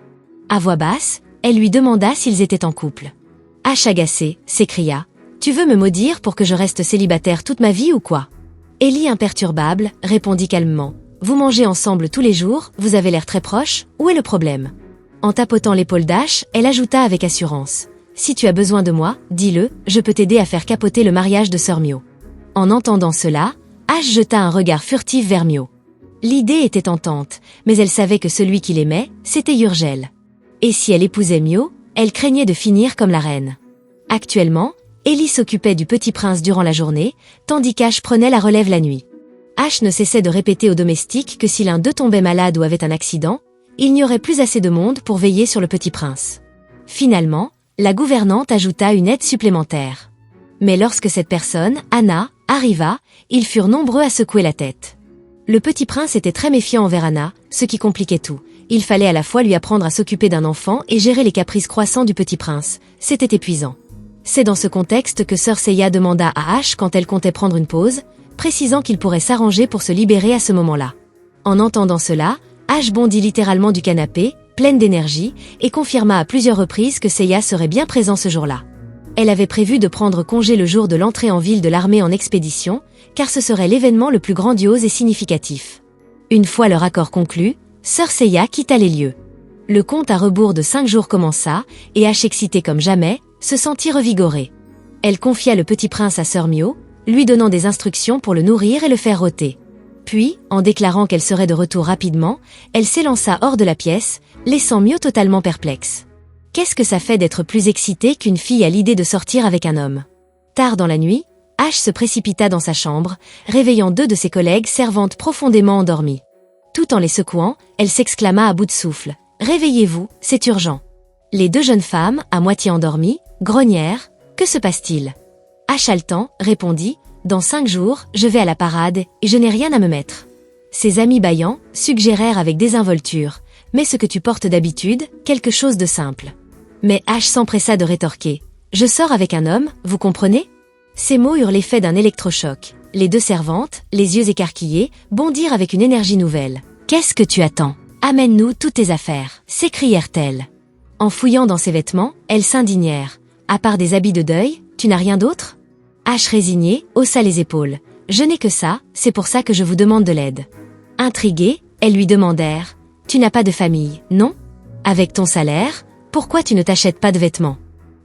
À voix basse, elle lui demanda s'ils étaient en couple. Ash, agacé, s'écria « Tu veux me maudire pour que je reste célibataire toute ma vie ou quoi ?» Ellie, imperturbable, répondit calmement « Vous mangez ensemble tous les jours, vous avez l'air très proches, où est le problème ?» En tapotant l'épaule d'Ash, elle ajouta avec assurance « Si tu as besoin de moi, dis-le, je peux t'aider à faire capoter le mariage de Sœur Mio. » En entendant cela, Ash jeta un regard furtif vers Mio. L'idée était tentante, mais elle savait que celui qu'il aimait, c'était Yurgel. Et si elle épousait Mio, elle craignait de finir comme la reine. Actuellement, Ellie s'occupait du petit prince durant la journée, tandis qu'Ash prenait la relève la nuit. Ash ne cessait de répéter aux domestiques que si l'un d'eux tombait malade ou avait un accident, il n'y aurait plus assez de monde pour veiller sur le petit prince. Finalement, la gouvernante ajouta une aide supplémentaire. Mais lorsque cette personne, Anna, arriva, ils furent nombreux à secouer la tête. Le petit prince était très méfiant envers Anna, ce qui compliquait tout. Il fallait à la fois lui apprendre à s'occuper d'un enfant et gérer les caprices croissants du petit prince. C'était épuisant. C'est dans ce contexte que Sœur Seiya demanda à Ash quand elle comptait prendre une pause, précisant qu'il pourrait s'arranger pour se libérer à ce moment-là. En entendant cela, Ash bondit littéralement du canapé, pleine d'énergie, et confirma à plusieurs reprises que Seiya serait bien présent ce jour-là. Elle avait prévu de prendre congé le jour de l'entrée en ville de l'armée en expédition, car ce serait l'événement le plus grandiose et significatif. Une fois leur accord conclu, Sœur Seiya quitta les lieux. Le compte à rebours de 5 jours commença, et Ash, excitée comme jamais, se sentit revigorée. Elle confia le petit prince à Sœur Mio, lui donnant des instructions pour le nourrir et le faire rôter. Puis, en déclarant qu'elle serait de retour rapidement, elle s'élança hors de la pièce, laissant Mio totalement perplexe. Qu'est-ce que ça fait d'être plus excitée qu'une fille à l'idée de sortir avec un homme? Tard dans la nuit, Ash se précipita dans sa chambre, réveillant 2 de ses collègues servantes profondément endormies. Tout en les secouant, elle s'exclama à bout de souffle. « Réveillez-vous, c'est urgent !» Les 2 jeunes femmes, à moitié endormies, grognèrent. « Que se passe-t-il » Ash haletant, répondit. « Dans 5 jours, je vais à la parade, et je n'ai rien à me mettre. » Ses amis bâillants suggérèrent avec désinvolture. « Mais ce que tu portes d'habitude, quelque chose de simple. » Mais Ash s'empressa de rétorquer. « Je sors avec un homme, vous comprenez ?» Ces mots eurent l'effet d'un électrochoc. Les 2 servantes, les yeux écarquillés, bondirent avec une énergie nouvelle. « Qu'est-ce que tu attends ? Amène-nous toutes tes affaires !» s'écrièrent-elles. En fouillant dans ses vêtements, elles s'indignèrent. « À part des habits de deuil, tu n'as rien d'autre ?» Ash résigné, haussa les épaules. « Je n'ai que ça, c'est pour ça que je vous demande de l'aide. » Intriguées, elles lui demandèrent. « Tu n'as pas de famille, non ? Avec ton salaire, pourquoi tu ne t'achètes pas de vêtements ?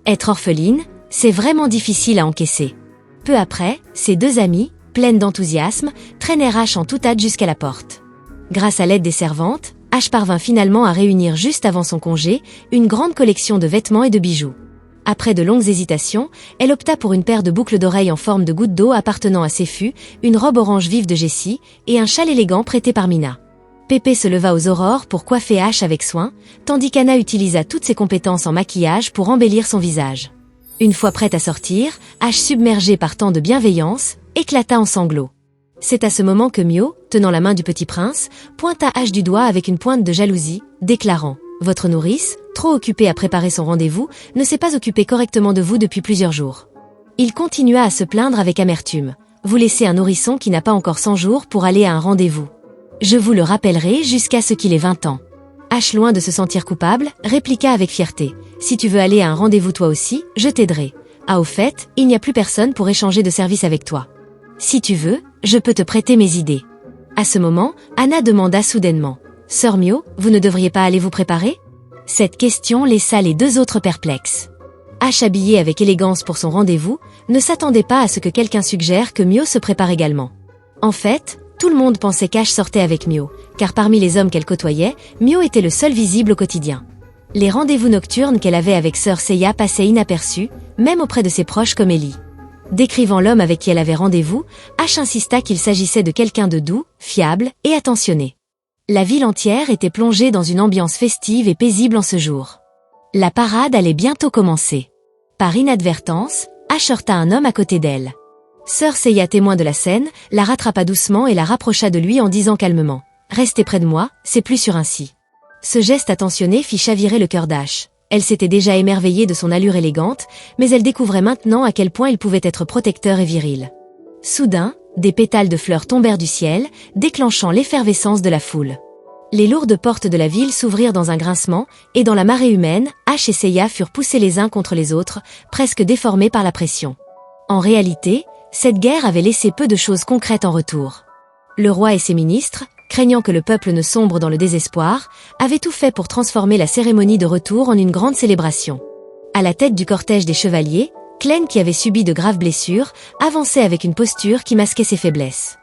Être orpheline, c'est vraiment difficile à encaisser. » Peu après, ses 2 amies, pleines d'enthousiasme, traînèrent Ash en toute hâte jusqu'à la porte. Grâce à l'aide des servantes, Ash parvint finalement à réunir juste avant son congé, une grande collection de vêtements et de bijoux. Après de longues hésitations, elle opta pour une paire de boucles d'oreilles en forme de goutte d'eau appartenant à Sephu, une robe orange vive de Jessie, et un châle élégant prêté par Mina. Pépé se leva aux aurores pour coiffer Ash avec soin, tandis qu'Anna utilisa toutes ses compétences en maquillage pour embellir son visage. Une fois prête à sortir, Ash, submergée par tant de bienveillance, éclata en sanglots. C'est à ce moment que Mio, tenant la main du petit prince, pointa Ash du doigt avec une pointe de jalousie, déclarant « Votre nourrice, trop occupée à préparer son rendez-vous, ne s'est pas occupée correctement de vous depuis plusieurs jours. » Il continua à se plaindre avec amertume. « Vous laissez un nourrisson qui n'a pas encore 100 jours pour aller à un rendez-vous. Je vous le rappellerai jusqu'à ce qu'il ait 20 ans. » Ash, loin de se sentir coupable, répliqua avec fierté. « Si tu veux aller à un rendez-vous toi aussi, je t'aiderai. Ah, au fait, il n'y a plus personne pour échanger de service avec toi. Si tu veux, je peux te prêter mes idées. » À ce moment, Anna demanda soudainement. « Sœur Mio, vous ne devriez pas aller vous préparer ?» Cette question laissa les 2 autres perplexes. Ash, habillée avec élégance pour son rendez-vous, ne s'attendait pas à ce que quelqu'un suggère que Mio se prépare également. En fait, tout le monde pensait qu'Ash sortait avec Mio, car parmi les hommes qu'elle côtoyait, Mio était le seul visible au quotidien. Les rendez-vous nocturnes qu'elle avait avec sœur Seiya passaient inaperçus, même auprès de ses proches comme Ellie. Décrivant l'homme avec qui elle avait rendez-vous, Ash insista qu'il s'agissait de quelqu'un de doux, fiable et attentionné. La ville entière était plongée dans une ambiance festive et paisible en ce jour. La parade allait bientôt commencer. Par inadvertance, Ash heurta un homme à côté d'elle. Sœur Seiya, témoin de la scène, la rattrapa doucement et la rapprocha de lui en disant calmement « Restez près de moi, c'est plus sûr ainsi. » Ce geste attentionné fit chavirer le cœur d'Ash. Elle s'était déjà émerveillée de son allure élégante, mais elle découvrait maintenant à quel point il pouvait être protecteur et viril. Soudain, des pétales de fleurs tombèrent du ciel, déclenchant l'effervescence de la foule. Les lourdes portes de la ville s'ouvrirent dans un grincement, et dans la marée humaine, Ash et Seiya furent poussés les uns contre les autres, presque déformés par la pression. En réalité, cette guerre avait laissé peu de choses concrètes en retour. Le roi et ses ministres, craignant que le peuple ne sombre dans le désespoir, avaient tout fait pour transformer la cérémonie de retour en une grande célébration. À la tête du cortège des chevaliers, Clem, qui avait subi de graves blessures, avançait avec une posture qui masquait ses faiblesses.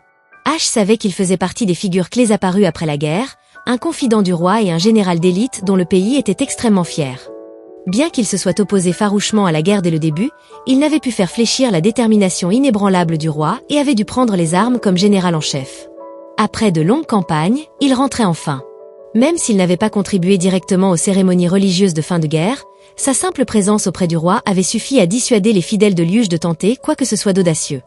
Ash savait qu'il faisait partie des figures clés apparues après la guerre, un confident du roi et un général d'élite dont le pays était extrêmement fier. Bien qu'il se soit opposé farouchement à la guerre dès le début, il n'avait pu faire fléchir la détermination inébranlable du roi et avait dû prendre les armes comme général en chef. Après de longues campagnes, il rentrait enfin. Même s'il n'avait pas contribué directement aux cérémonies religieuses de fin de guerre, sa simple présence auprès du roi avait suffi à dissuader les fidèles de Liuge de tenter quoi que ce soit d'audacieux.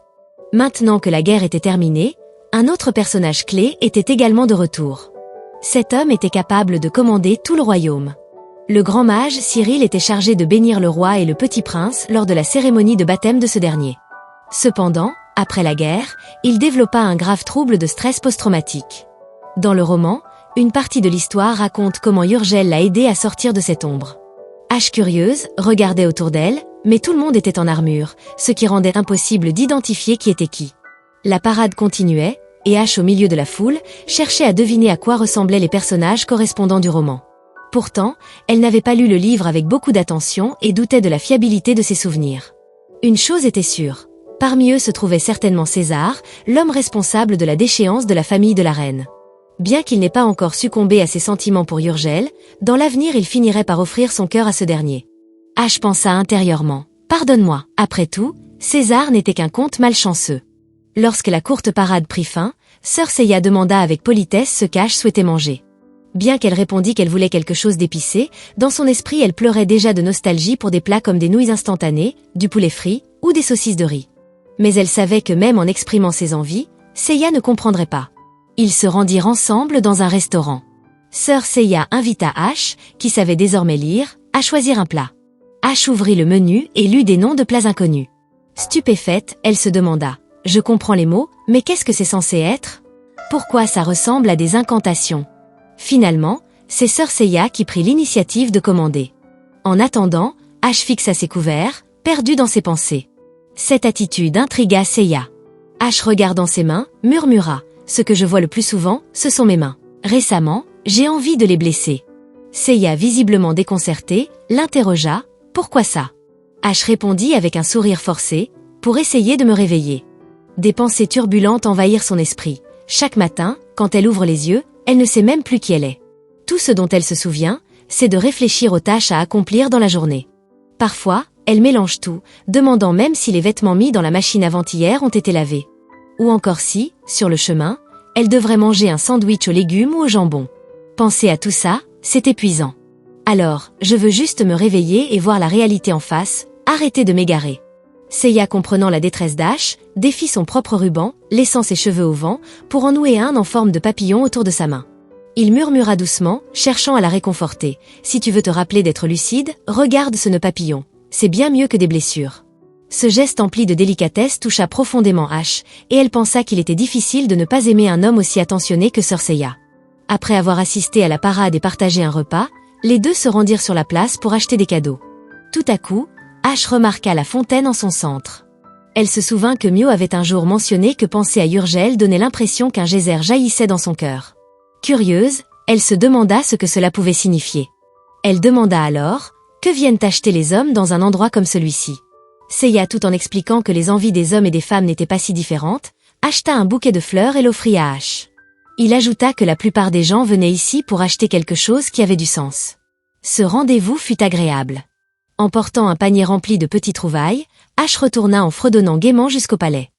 Maintenant que la guerre était terminée, un autre personnage clé était également de retour. Cet homme était capable de commander tout le royaume. Le grand mage Cyril était chargé de bénir le roi et le petit prince lors de la cérémonie de baptême de ce dernier. Cependant, après la guerre, il développa un grave trouble de stress post-traumatique. Dans le roman, une partie de l'histoire raconte comment Urgel l'a aidé à sortir de cette ombre. Ash, curieuse, regardait autour d'elle, mais tout le monde était en armure, ce qui rendait impossible d'identifier qui était qui. La parade continuait, et Ash, au milieu de la foule, cherchait à deviner à quoi ressemblaient les personnages correspondants du roman. Pourtant, elle n'avait pas lu le livre avec beaucoup d'attention et doutait de la fiabilité de ses souvenirs. Une chose était sûre. Parmi eux se trouvait certainement César, l'homme responsable de la déchéance de la famille de la reine. Bien qu'il n'ait pas encore succombé à ses sentiments pour Urgel, dans l'avenir il finirait par offrir son cœur à ce dernier. Ash pensa intérieurement. « Pardonne-moi, après tout, César n'était qu'un conte malchanceux. Lorsque la courte parade prit fin, sœur Seiya demanda avec politesse ce qu'Ash souhaitait manger. Bien qu'elle répondit qu'elle voulait quelque chose d'épicé, dans son esprit elle pleurait déjà de nostalgie pour des plats comme des nouilles instantanées, du poulet frit ou des saucisses de riz. Mais elle savait que même en exprimant ses envies, Seiya ne comprendrait pas. Ils se rendirent ensemble dans un restaurant. Sœur Seiya invita Ash, qui savait désormais lire, à choisir un plat. Ash ouvrit le menu et lut des noms de plats inconnus. Stupéfaite, elle se demanda « Je comprends les mots, mais qu'est-ce que c'est censé être ? Pourquoi ça ressemble à des incantations ?» Finalement, c'est sœur Seiya qui prit l'initiative de commander. En attendant, Ash fixa ses couverts, perdu dans ses pensées. Cette attitude intrigua Seiya. Ash regardant ses mains, murmura « Ce que je vois le plus souvent, ce sont mes mains. Récemment, j'ai envie de les blesser. » Seiya, visiblement déconcertée, l'interrogea « Pourquoi ça ?» Ash répondit avec un sourire forcé « Pour essayer de me réveiller. » Des pensées turbulentes envahirent son esprit. Chaque matin, quand elle ouvre les yeux, elle ne sait même plus qui elle est. Tout ce dont elle se souvient, c'est de réfléchir aux tâches à accomplir dans la journée. Parfois, elle mélange tout, demandant même si les vêtements mis dans la machine avant-hier ont été lavés. Ou encore si, sur le chemin, elle devrait manger un sandwich aux légumes ou au jambon. Penser à tout ça, c'est épuisant. Alors, je veux juste me réveiller et voir la réalité en face, arrêter de m'égarer. Seiya, comprenant la détresse d'Ash, défit son propre ruban, laissant ses cheveux au vent, pour en nouer un en forme de papillon autour de sa main. Il murmura doucement, cherchant à la réconforter. « Si tu veux te rappeler d'être lucide, regarde ce nœud papillon. C'est bien mieux que des blessures. » Ce geste empli de délicatesse toucha profondément Ash, et elle pensa qu'il était difficile de ne pas aimer un homme aussi attentionné que sœur Seiya. Après avoir assisté à la parade et partagé un repas, les deux se rendirent sur la place pour acheter des cadeaux. Tout à coup, Ash remarqua la fontaine en son centre. Elle se souvint que Mio avait un jour mentionné que penser à Urgel donnait l'impression qu'un geyser jaillissait dans son cœur. Curieuse, elle se demanda ce que cela pouvait signifier. Elle demanda alors « Que viennent acheter les hommes dans un endroit comme celui-ci » Seiya, tout en expliquant que les envies des hommes et des femmes n'étaient pas si différentes, acheta un bouquet de fleurs et l'offrit à Ash. Il ajouta que la plupart des gens venaient ici pour acheter quelque chose qui avait du sens. Ce rendez-vous fut agréable. Emportant un panier rempli de petites trouvailles, Ash retourna en fredonnant gaiement jusqu'au palais.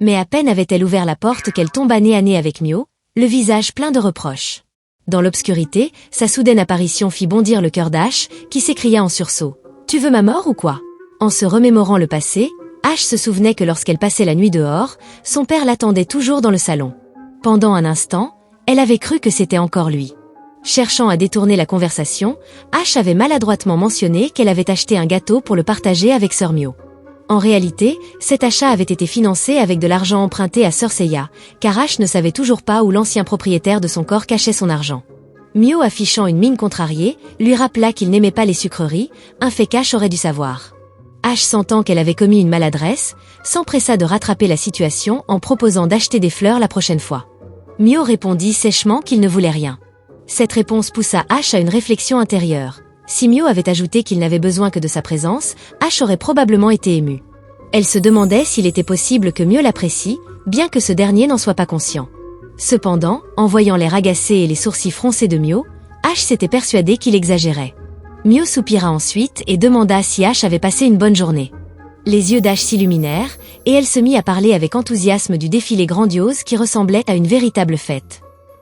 Mais à peine avait-elle ouvert la porte qu'elle tomba nez à nez avec Mio, le visage plein de reproches. Dans l'obscurité, sa soudaine apparition fit bondir le cœur d'Ash, qui s'écria en sursaut. « Tu veux ma mort ou quoi ?» En se remémorant le passé, Ash se souvenait que lorsqu'elle passait la nuit dehors, son père l'attendait toujours dans le salon. Pendant un instant, elle avait cru que c'était encore lui. Cherchant à détourner la conversation, Ash avait maladroitement mentionné qu'elle avait acheté un gâteau pour le partager avec sœur Mio. En réalité, cet achat avait été financé avec de l'argent emprunté à sœur Seiya, car Ash ne savait toujours pas où l'ancien propriétaire de son corps cachait son argent. Mio, affichant une mine contrariée, lui rappela qu'il n'aimait pas les sucreries, un fait qu'Ash aurait dû savoir. Ash, sentant qu'elle avait commis une maladresse, s'empressa de rattraper la situation en proposant d'acheter des fleurs la prochaine fois. Mio répondit sèchement qu'il ne voulait rien. Cette réponse poussa Ash à une réflexion intérieure. Si Mio avait ajouté qu'il n'avait besoin que de sa présence, Ash aurait probablement été émue. Elle se demandait s'il était possible que Mio l'apprécie, bien que ce dernier n'en soit pas conscient. Cependant, en voyant l'air agacé et les sourcils froncés de Mio, Ash s'était persuadé qu'il exagérait. Mio soupira ensuite et demanda si Ash avait passé une bonne journée. Les yeux d'Ash s'illuminèrent, et elle se mit à parler avec enthousiasme du défilé grandiose qui ressemblait à une véritable fête.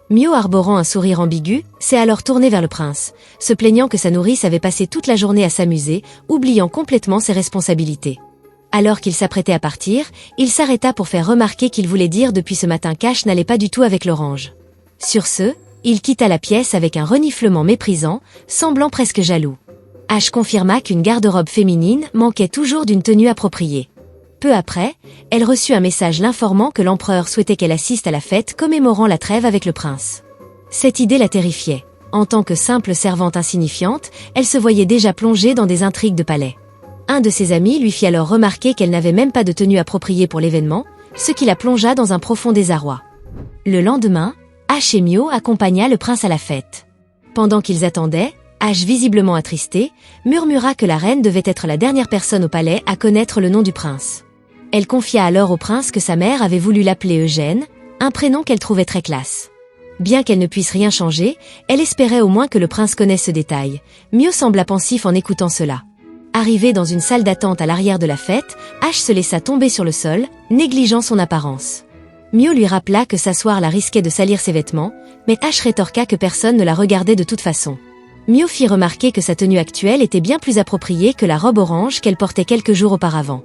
Mio, arborant un sourire ambigu, s'est alors tourné vers le prince, se plaignant que sa nourrice avait passé toute la journée à s'amuser, oubliant complètement ses responsabilités. Alors qu'il s'apprêtait à partir, il s'arrêta pour faire remarquer qu'il voulait dire depuis ce matin qu'Ash n'allait pas du tout avec l'orange. Sur ce, il quitta la pièce avec un reniflement méprisant, semblant presque jaloux. Ash confirma qu'une garde-robe féminine manquait toujours d'une tenue appropriée. Peu après, elle reçut un message l'informant que l'empereur souhaitait qu'elle assiste à la fête commémorant la trêve avec le prince. Cette idée la terrifiait. En tant que simple servante insignifiante, elle se voyait déjà plongée dans des intrigues de palais. Un de ses amis lui fit alors remarquer qu'elle n'avait même pas de tenue appropriée pour l'événement, ce qui la plongea dans un profond désarroi. Le lendemain, Ash et Mio accompagna le prince à la fête. Pendant qu'ils attendaient, Ash, visiblement attristé, murmura que la reine devait être la dernière personne au palais à connaître le nom du prince. Elle confia alors au prince que sa mère avait voulu l'appeler Eugène, un prénom qu'elle trouvait très classe. Bien qu'elle ne puisse rien changer, elle espérait au moins que le prince connaisse ce détail. Mio sembla pensif en écoutant cela. Arrivé dans une salle d'attente à l'arrière de la fête, Ash se laissa tomber sur le sol, négligeant son apparence. Mio lui rappela que s'asseoir la risquait de salir ses vêtements, mais Ash rétorqua que personne ne la regardait de toute façon. Mio fit remarquer que sa tenue actuelle était bien plus appropriée que la robe orange qu'elle portait quelques jours auparavant.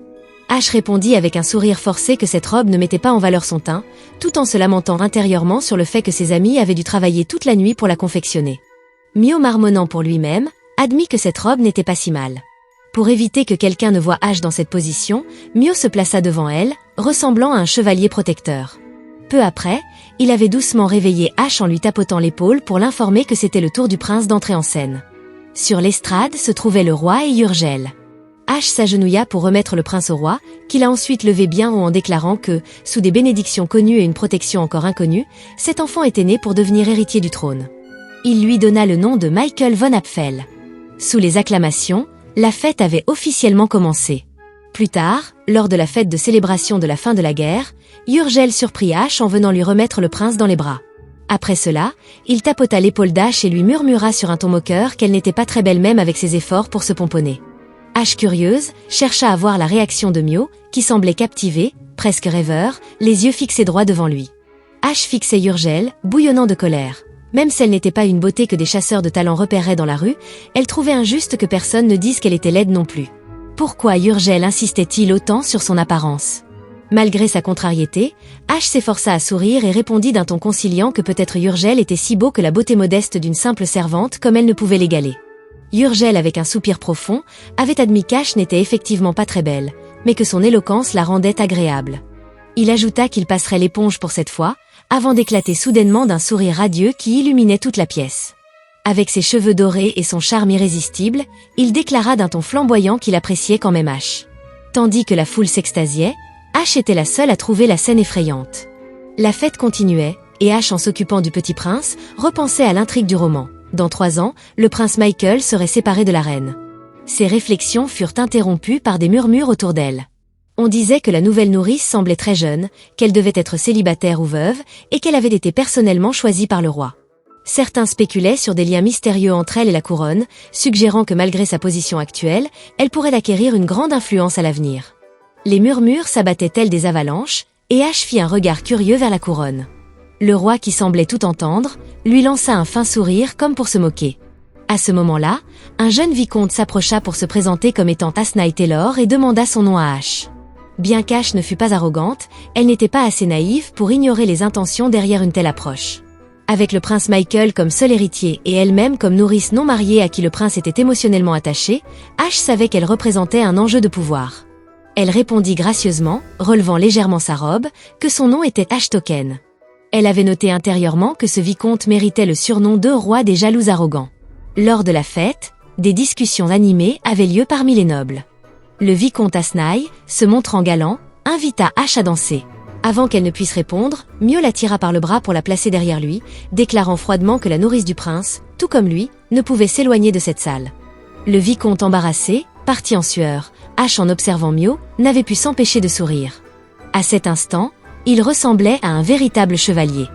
Ash répondit avec un sourire forcé que cette robe ne mettait pas en valeur son teint, tout en se lamentant intérieurement sur le fait que ses amis avaient dû travailler toute la nuit pour la confectionner. Mio, marmonnant pour lui-même, admit que cette robe n'était pas si mal. Pour éviter que quelqu'un ne voie Ash dans cette position, Mio se plaça devant elle, ressemblant à un chevalier protecteur. Peu après, il avait doucement réveillé Ash en lui tapotant l'épaule pour l'informer que c'était le tour du prince d'entrer en scène. Sur l'estrade se trouvaient le roi et Yurgel. Ash s'agenouilla pour remettre le prince au roi, qu'il a ensuite levé bien haut en déclarant que, sous des bénédictions connues et une protection encore inconnue, cet enfant était né pour devenir héritier du trône. Il lui donna le nom de Michael von Apfel. Sous les acclamations, la fête avait officiellement commencé. Plus tard, lors de la fête de célébration de la fin de la guerre, Yurgel surprit Ash en venant lui remettre le prince dans les bras. Après cela, il tapota l'épaule d'Ash et lui murmura sur un ton moqueur qu'elle n'était pas très belle même avec ses efforts pour se pomponner. Ash, curieuse, chercha à voir la réaction de Mio, qui semblait captivé, presque rêveur, les yeux fixés droit devant lui. Ash fixait Yurgel, bouillonnant de colère. Même si elle n'était pas une beauté que des chasseurs de talent repéreraient dans la rue, elle trouvait injuste que personne ne dise qu'elle était laide non plus. Pourquoi Yurgel insistait-il autant sur son apparence? Malgré sa contrariété, Ash s'efforça à sourire et répondit d'un ton conciliant que peut-être Yurgel était si beau que la beauté modeste d'une simple servante comme elle ne pouvait l'égaler. Yurgel, avec un soupir profond, avait admis qu'Ash n'était effectivement pas très belle, mais que son éloquence la rendait agréable. Il ajouta qu'il passerait l'éponge pour cette fois, avant d'éclater soudainement d'un sourire radieux qui illuminait toute la pièce. Avec ses cheveux dorés et son charme irrésistible, il déclara d'un ton flamboyant qu'il appréciait quand même Ash. Tandis que la foule s'extasiait, Ash était la seule à trouver la scène effrayante. La fête continuait, et Ash, en s'occupant du petit prince, repensait à l'intrigue du roman. Dans 3 ans, le prince Michael serait séparé de la reine. Ses réflexions furent interrompues par des murmures autour d'elle. On disait que la nouvelle nourrice semblait très jeune, qu'elle devait être célibataire ou veuve, et qu'elle avait été personnellement choisie par le roi. Certains spéculaient sur des liens mystérieux entre elle et la couronne, suggérant que malgré sa position actuelle, elle pourrait acquérir une grande influence à l'avenir. Les murmures s'abattaient tels des avalanches, et Ash fit un regard curieux vers la couronne. Le roi, qui semblait tout entendre, lui lança un fin sourire comme pour se moquer. À ce moment-là, un jeune vicomte s'approcha pour se présenter comme étant Asnaï Taylor et demanda son nom à Ash. Bien qu'Ash ne fût pas arrogante, elle n'était pas assez naïve pour ignorer les intentions derrière une telle approche. Avec le prince Michael comme seul héritier et elle-même comme nourrice non mariée à qui le prince était émotionnellement attaché, Ash savait qu'elle représentait un enjeu de pouvoir. Elle répondit gracieusement, relevant légèrement sa robe, que son nom était Ash Token. Elle avait noté intérieurement que ce vicomte méritait le surnom de roi des jaloux arrogants. Lors de la fête, des discussions animées avaient lieu parmi les nobles. Le vicomte Asnaï, se montrant galant, invita Ash à danser. Avant qu'elle ne puisse répondre, Mio la tira par le bras pour la placer derrière lui, déclarant froidement que la nourrice du prince, tout comme lui, ne pouvait s'éloigner de cette salle. Le vicomte, embarrassé, partit en sueur. Ash, en observant Mio, n'avait pu s'empêcher de sourire. À cet instant, il ressemblait à un véritable chevalier.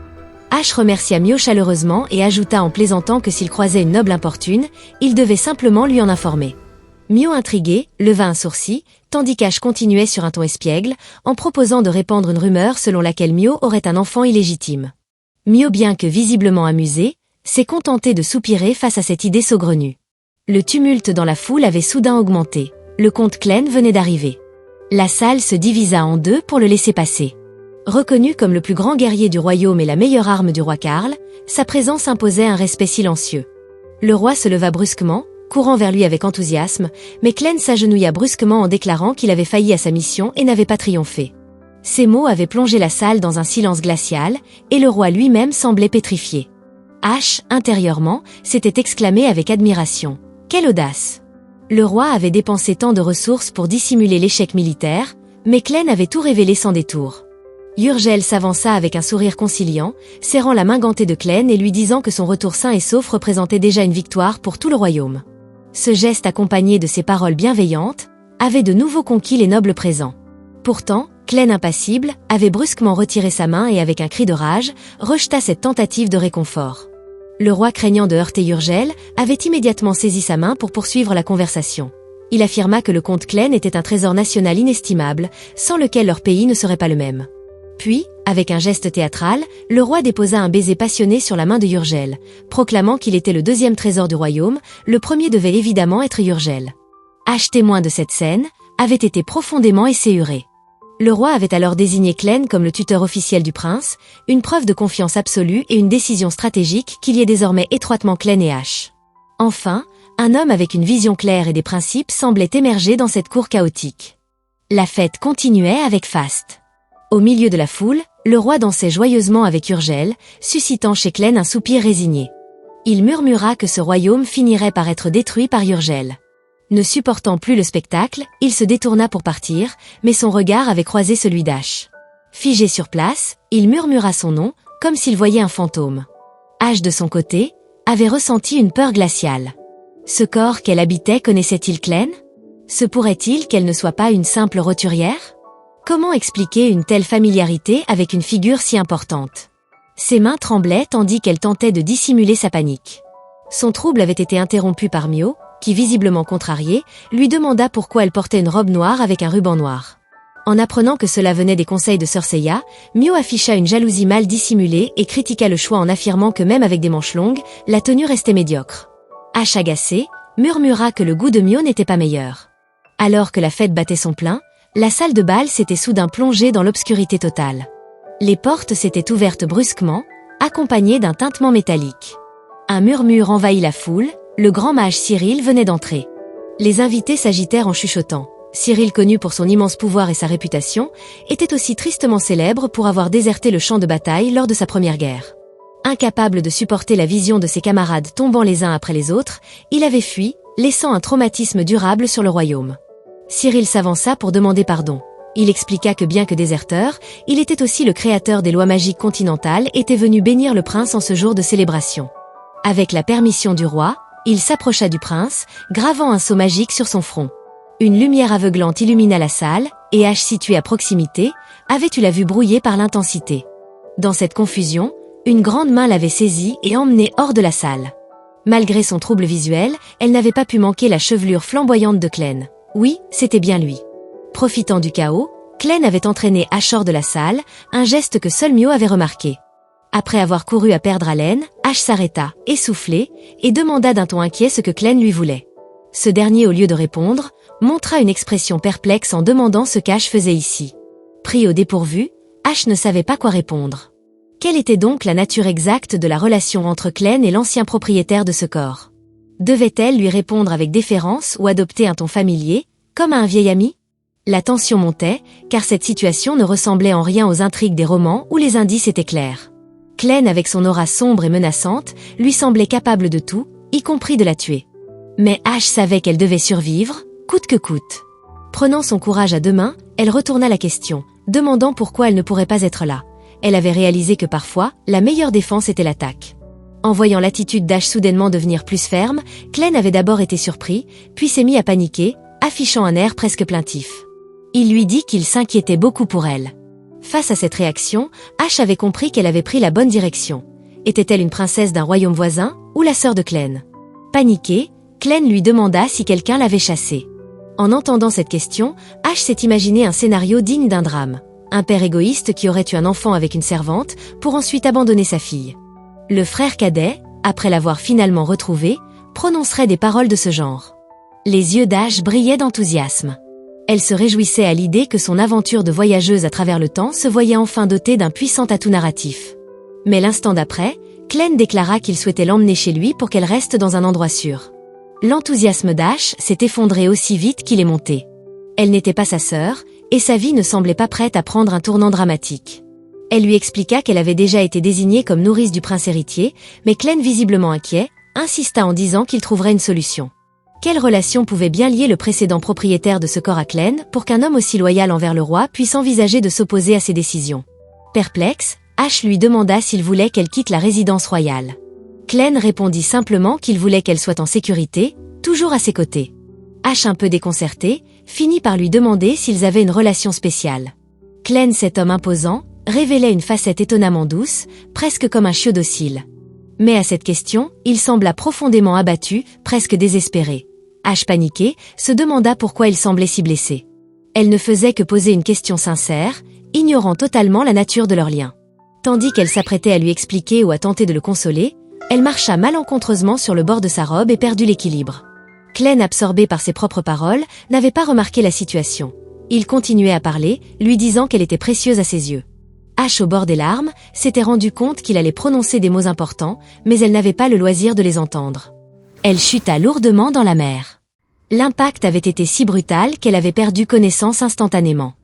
Ash remercia Mio chaleureusement et ajouta en plaisantant que s'il croisait une noble importune, il devait simplement lui en informer. Mio, intrigué, leva un sourcil, tandis qu'Ash continuait sur un ton espiègle, en proposant de répandre une rumeur selon laquelle Mio aurait un enfant illégitime. Mio, bien que visiblement amusé, s'est contenté de soupirer face à cette idée saugrenue. Le tumulte dans la foule avait soudain augmenté. Le comte Clène venait d'arriver. La salle se divisa en deux pour le laisser passer. Reconnu comme le plus grand guerrier du royaume et la meilleure arme du roi Karl, sa présence imposait un respect silencieux. Le roi se leva brusquement, courant vers lui avec enthousiasme, mais Clène s'agenouilla brusquement en déclarant qu'il avait failli à sa mission et n'avait pas triomphé. Ces mots avaient plongé la salle dans un silence glacial, et le roi lui-même semblait pétrifié. Ash, intérieurement, s'était exclamé avec admiration. Quelle audace! Le roi avait dépensé tant de ressources pour dissimuler l'échec militaire, mais Clène avait tout révélé sans détour. Yurgel s'avança avec un sourire conciliant, serrant la main gantée de Clène et lui disant que son retour sain et sauf représentait déjà une victoire pour tout le royaume. Ce geste, accompagné de ses paroles bienveillantes, avait de nouveau conquis les nobles présents. Pourtant, Clène, impassible, avait brusquement retiré sa main et avec un cri de rage, rejeta cette tentative de réconfort. Le roi, craignant de heurter Yurgel, avait immédiatement saisi sa main pour poursuivre la conversation. Il affirma que le comte Clène était un trésor national inestimable, sans lequel leur pays ne serait pas le même. Puis, avec un geste théâtral, le roi déposa un baiser passionné sur la main de Urgel, proclamant qu'il était le deuxième trésor du royaume, le premier devait évidemment être Urgel. H, témoin de cette scène, avait été profondément esséuré. Le roi avait alors désigné Clène comme le tuteur officiel du prince, une preuve de confiance absolue et une décision stratégique qui liait désormais étroitement Clène et H. Enfin, un homme avec une vision claire et des principes semblait émerger dans cette cour chaotique. La fête continuait avec faste. Au milieu de la foule, le roi dansait joyeusement avec Urgel, suscitant chez Clène un soupir résigné. Il murmura que ce royaume finirait par être détruit par Urgel. Ne supportant plus le spectacle, il se détourna pour partir, mais son regard avait croisé celui d'H. Figé sur place, il murmura son nom, comme s'il voyait un fantôme. H, de son côté, avait ressenti une peur glaciale. Ce corps qu'elle habitait connaissait-il Clène? Se pourrait-il qu'elle ne soit pas une simple roturière? Comment expliquer une telle familiarité avec une figure si importante? Ses mains tremblaient tandis qu'elle tentait de dissimuler sa panique. Son trouble avait été interrompu par Mio, qui visiblement contrarié, lui demanda pourquoi elle portait une robe noire avec un ruban noir. En apprenant que cela venait des conseils de Sir Seiya, Mio afficha une jalousie mal dissimulée et critiqua le choix en affirmant que même avec des manches longues, la tenue restait médiocre. H, agacé, murmura que le goût de Mio n'était pas meilleur. Alors que la fête battait son plein, la salle de bal s'était soudain plongée dans l'obscurité totale. Les portes s'étaient ouvertes brusquement, accompagnées d'un tintement métallique. Un murmure envahit la foule, le grand mage Cyril venait d'entrer. Les invités s'agitèrent en chuchotant. Cyril, connu pour son immense pouvoir et sa réputation, était aussi tristement célèbre pour avoir déserté le champ de bataille lors de sa première guerre. Incapable de supporter la vision de ses camarades tombant les uns après les autres, il avait fui, laissant un traumatisme durable sur le royaume. Cyril s'avança pour demander pardon. Il expliqua que bien que déserteur, il était aussi le créateur des lois magiques continentales et était venu bénir le prince en ce jour de célébration. Avec la permission du roi, il s'approcha du prince, gravant un sceau magique sur son front. Une lumière aveuglante illumina la salle, et H, situé à proximité, avait eu la vue brouillée par l'intensité. Dans cette confusion, une grande main l'avait saisie et emmenée hors de la salle. Malgré son trouble visuel, elle n'avait pas pu manquer la chevelure flamboyante de Clène. Oui, c'était bien lui. Profitant du chaos, Clène avait entraîné H hors de la salle, un geste que seul Mio avait remarqué. Après avoir couru à perdre haleine, H s'arrêta, essoufflé, et demanda d'un ton inquiet ce que Clène lui voulait. Ce dernier, au lieu de répondre, montra une expression perplexe en demandant ce qu'H faisait ici. Pris au dépourvu, H ne savait pas quoi répondre. Quelle était donc la nature exacte de la relation entre Clène et l'ancien propriétaire de ce corps? Devait-elle lui répondre avec déférence ou adopter un ton familier, comme à un vieil ami? La tension montait, car cette situation ne ressemblait en rien aux intrigues des romans où les indices étaient clairs. Clène, avec son aura sombre et menaçante, lui semblait capable de tout, y compris de la tuer. Mais H savait qu'elle devait survivre, coûte que coûte. Prenant son courage à deux mains, elle retourna la question, demandant pourquoi elle ne pourrait pas être là. Elle avait réalisé que parfois, la meilleure défense était l'attaque. En voyant l'attitude d'H soudainement devenir plus ferme, Clène avait d'abord été surpris, puis s'est mis à paniquer, affichant un air presque plaintif. Il lui dit qu'il s'inquiétait beaucoup pour elle. Face à cette réaction, H avait compris qu'elle avait pris la bonne direction. Était-elle une princesse d'un royaume voisin, ou la sœur de Clène? Paniquée, Clène lui demanda si quelqu'un l'avait chassée. En entendant cette question, H s'est imaginé un scénario digne d'un drame. Un père égoïste qui aurait eu un enfant avec une servante, pour ensuite abandonner sa fille. Le frère cadet, après l'avoir finalement retrouvé, prononcerait des paroles de ce genre. Les yeux d'H brillaient d'enthousiasme. Elle se réjouissait à l'idée que son aventure de voyageuse à travers le temps se voyait enfin dotée d'un puissant atout narratif. Mais l'instant d'après, Clène déclara qu'il souhaitait l'emmener chez lui pour qu'elle reste dans un endroit sûr. L'enthousiasme d'H s'est effondré aussi vite qu'il est monté. Elle n'était pas sa sœur, et sa vie ne semblait pas prête à prendre un tournant dramatique. Elle lui expliqua qu'elle avait déjà été désignée comme nourrice du prince héritier, mais Clène, visiblement inquiet, insista en disant qu'il trouverait une solution. Quelle relation pouvait bien lier le précédent propriétaire de ce corps à Clène pour qu'un homme aussi loyal envers le roi puisse envisager de s'opposer à ses décisions? Perplexe, H lui demanda s'il voulait qu'elle quitte la résidence royale. Clène répondit simplement qu'il voulait qu'elle soit en sécurité, toujours à ses côtés. H, un peu déconcerté, finit par lui demander s'ils avaient une relation spéciale. Clène, cet homme imposant, révélait une facette étonnamment douce, presque comme un chiot docile. Mais à cette question, il sembla profondément abattu, presque désespéré. Ash, paniquée, se demanda pourquoi il semblait si blessé. Elle ne faisait que poser une question sincère, ignorant totalement la nature de leur lien. Tandis qu'elle s'apprêtait à lui expliquer ou à tenter de le consoler, elle marcha malencontreusement sur le bord de sa robe et perdit l'équilibre. Clem, absorbée par ses propres paroles, n'avait pas remarqué la situation. Il continuait à parler, lui disant qu'elle était précieuse à ses yeux. Ash, au bord des larmes, s'était rendu compte qu'il allait prononcer des mots importants, mais elle n'avait pas le loisir de les entendre. Elle chuta lourdement dans la mer. L'impact avait été si brutal qu'elle avait perdu connaissance instantanément.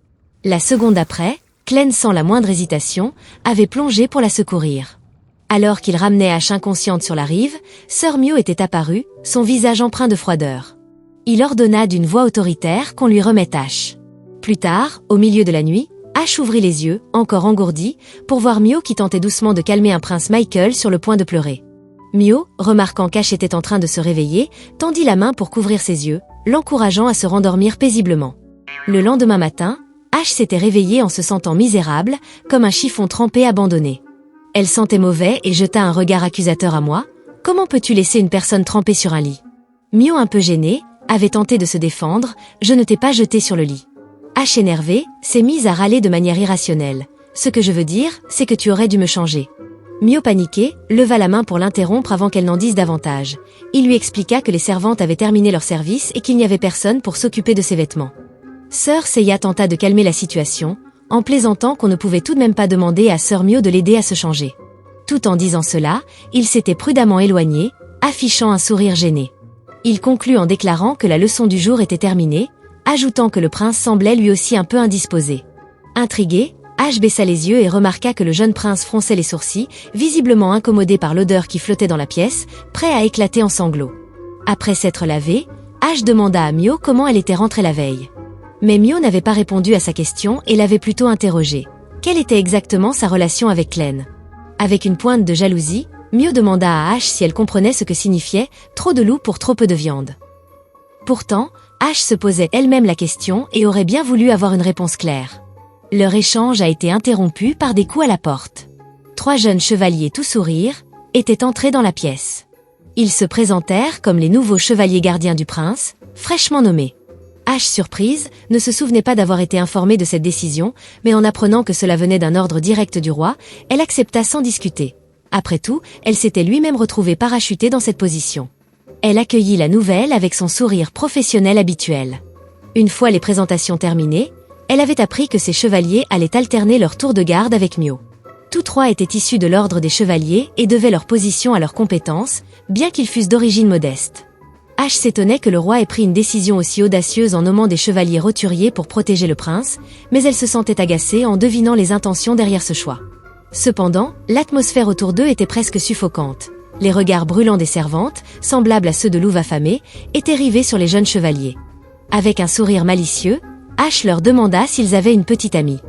La seconde après, Clem, sans la moindre hésitation, avait plongé pour la secourir. Alors qu'il ramenait Ash inconsciente sur la rive, Sœur Mio était apparue, son visage empreint de froideur. Il ordonna d'une voix autoritaire qu'on lui remette Ash. Plus tard, au milieu de la nuit, Ash ouvrit les yeux, encore engourdi, pour voir Mio qui tentait doucement de calmer un prince Michael sur le point de pleurer. Mio, remarquant qu'Ash était en train de se réveiller, tendit la main pour couvrir ses yeux, l'encourageant à se rendormir paisiblement. Le lendemain matin, Ash s'était réveillée en se sentant misérable, comme un chiffon trempé abandonné. Elle sentait mauvais et jeta un regard accusateur à moi. « Comment peux-tu laisser une personne trempée sur un lit ?» Mio, un peu gênée, avait tenté de se défendre. « Je ne t'ai pas jeté sur le lit. » Ash, énervée, s'est mise à râler de manière irrationnelle. « Ce que je veux dire, c'est que tu aurais dû me changer. » Mio, paniquée, leva la main pour l'interrompre avant qu'elle n'en dise davantage. Il lui expliqua que les servantes avaient terminé leur service et qu'il n'y avait personne pour s'occuper de ses vêtements. Sœur Seiya tenta de calmer la situation, en plaisantant qu'on ne pouvait tout de même pas demander à Sœur Mio de l'aider à se changer. Tout en disant cela, il s'était prudemment éloigné, affichant un sourire gêné. Il conclut en déclarant que la leçon du jour était terminée, ajoutant que le prince semblait lui aussi un peu indisposé. Intrigué, Ash baissa les yeux et remarqua que le jeune prince fronçait les sourcils, visiblement incommodé par l'odeur qui flottait dans la pièce, prêt à éclater en sanglots. Après s'être lavé, Ash demanda à Mio comment elle était rentrée la veille. Mais Mio n'avait pas répondu à sa question et l'avait plutôt interrogée. Quelle était exactement sa relation avec Clem ? Avec une pointe de jalousie, Mio demanda à Ash si elle comprenait ce que signifiait « trop de loup pour trop peu de viande ». Pourtant, Ash se posait elle-même la question et aurait bien voulu avoir une réponse claire. Leur échange a été interrompu par des coups à la porte. 3 jeunes chevaliers tout sourire étaient entrés dans la pièce. Ils se présentèrent comme les nouveaux chevaliers gardiens du prince, fraîchement nommés. Ash, surprise, ne se souvenait pas d'avoir été informée de cette décision, mais en apprenant que cela venait d'un ordre direct du roi, elle accepta sans discuter. Après tout, elle s'était lui-même retrouvée parachutée dans cette position. Elle accueillit la nouvelle avec son sourire professionnel habituel. Une fois les présentations terminées, elle avait appris que ses chevaliers allaient alterner leur tour de garde avec Mio. Tous 3 étaient issus de l'ordre des chevaliers et devaient leur position à leurs compétences, bien qu'ils fussent d'origine modeste. Ash s'étonnait que le roi ait pris une décision aussi audacieuse en nommant des chevaliers roturiers pour protéger le prince, mais elle se sentait agacée en devinant les intentions derrière ce choix. Cependant, l'atmosphère autour d'eux était presque suffocante. Les regards brûlants des servantes, semblables à ceux de louves affamées, étaient rivés sur les jeunes chevaliers. Avec un sourire malicieux, Ash leur demanda s'ils avaient une petite amie.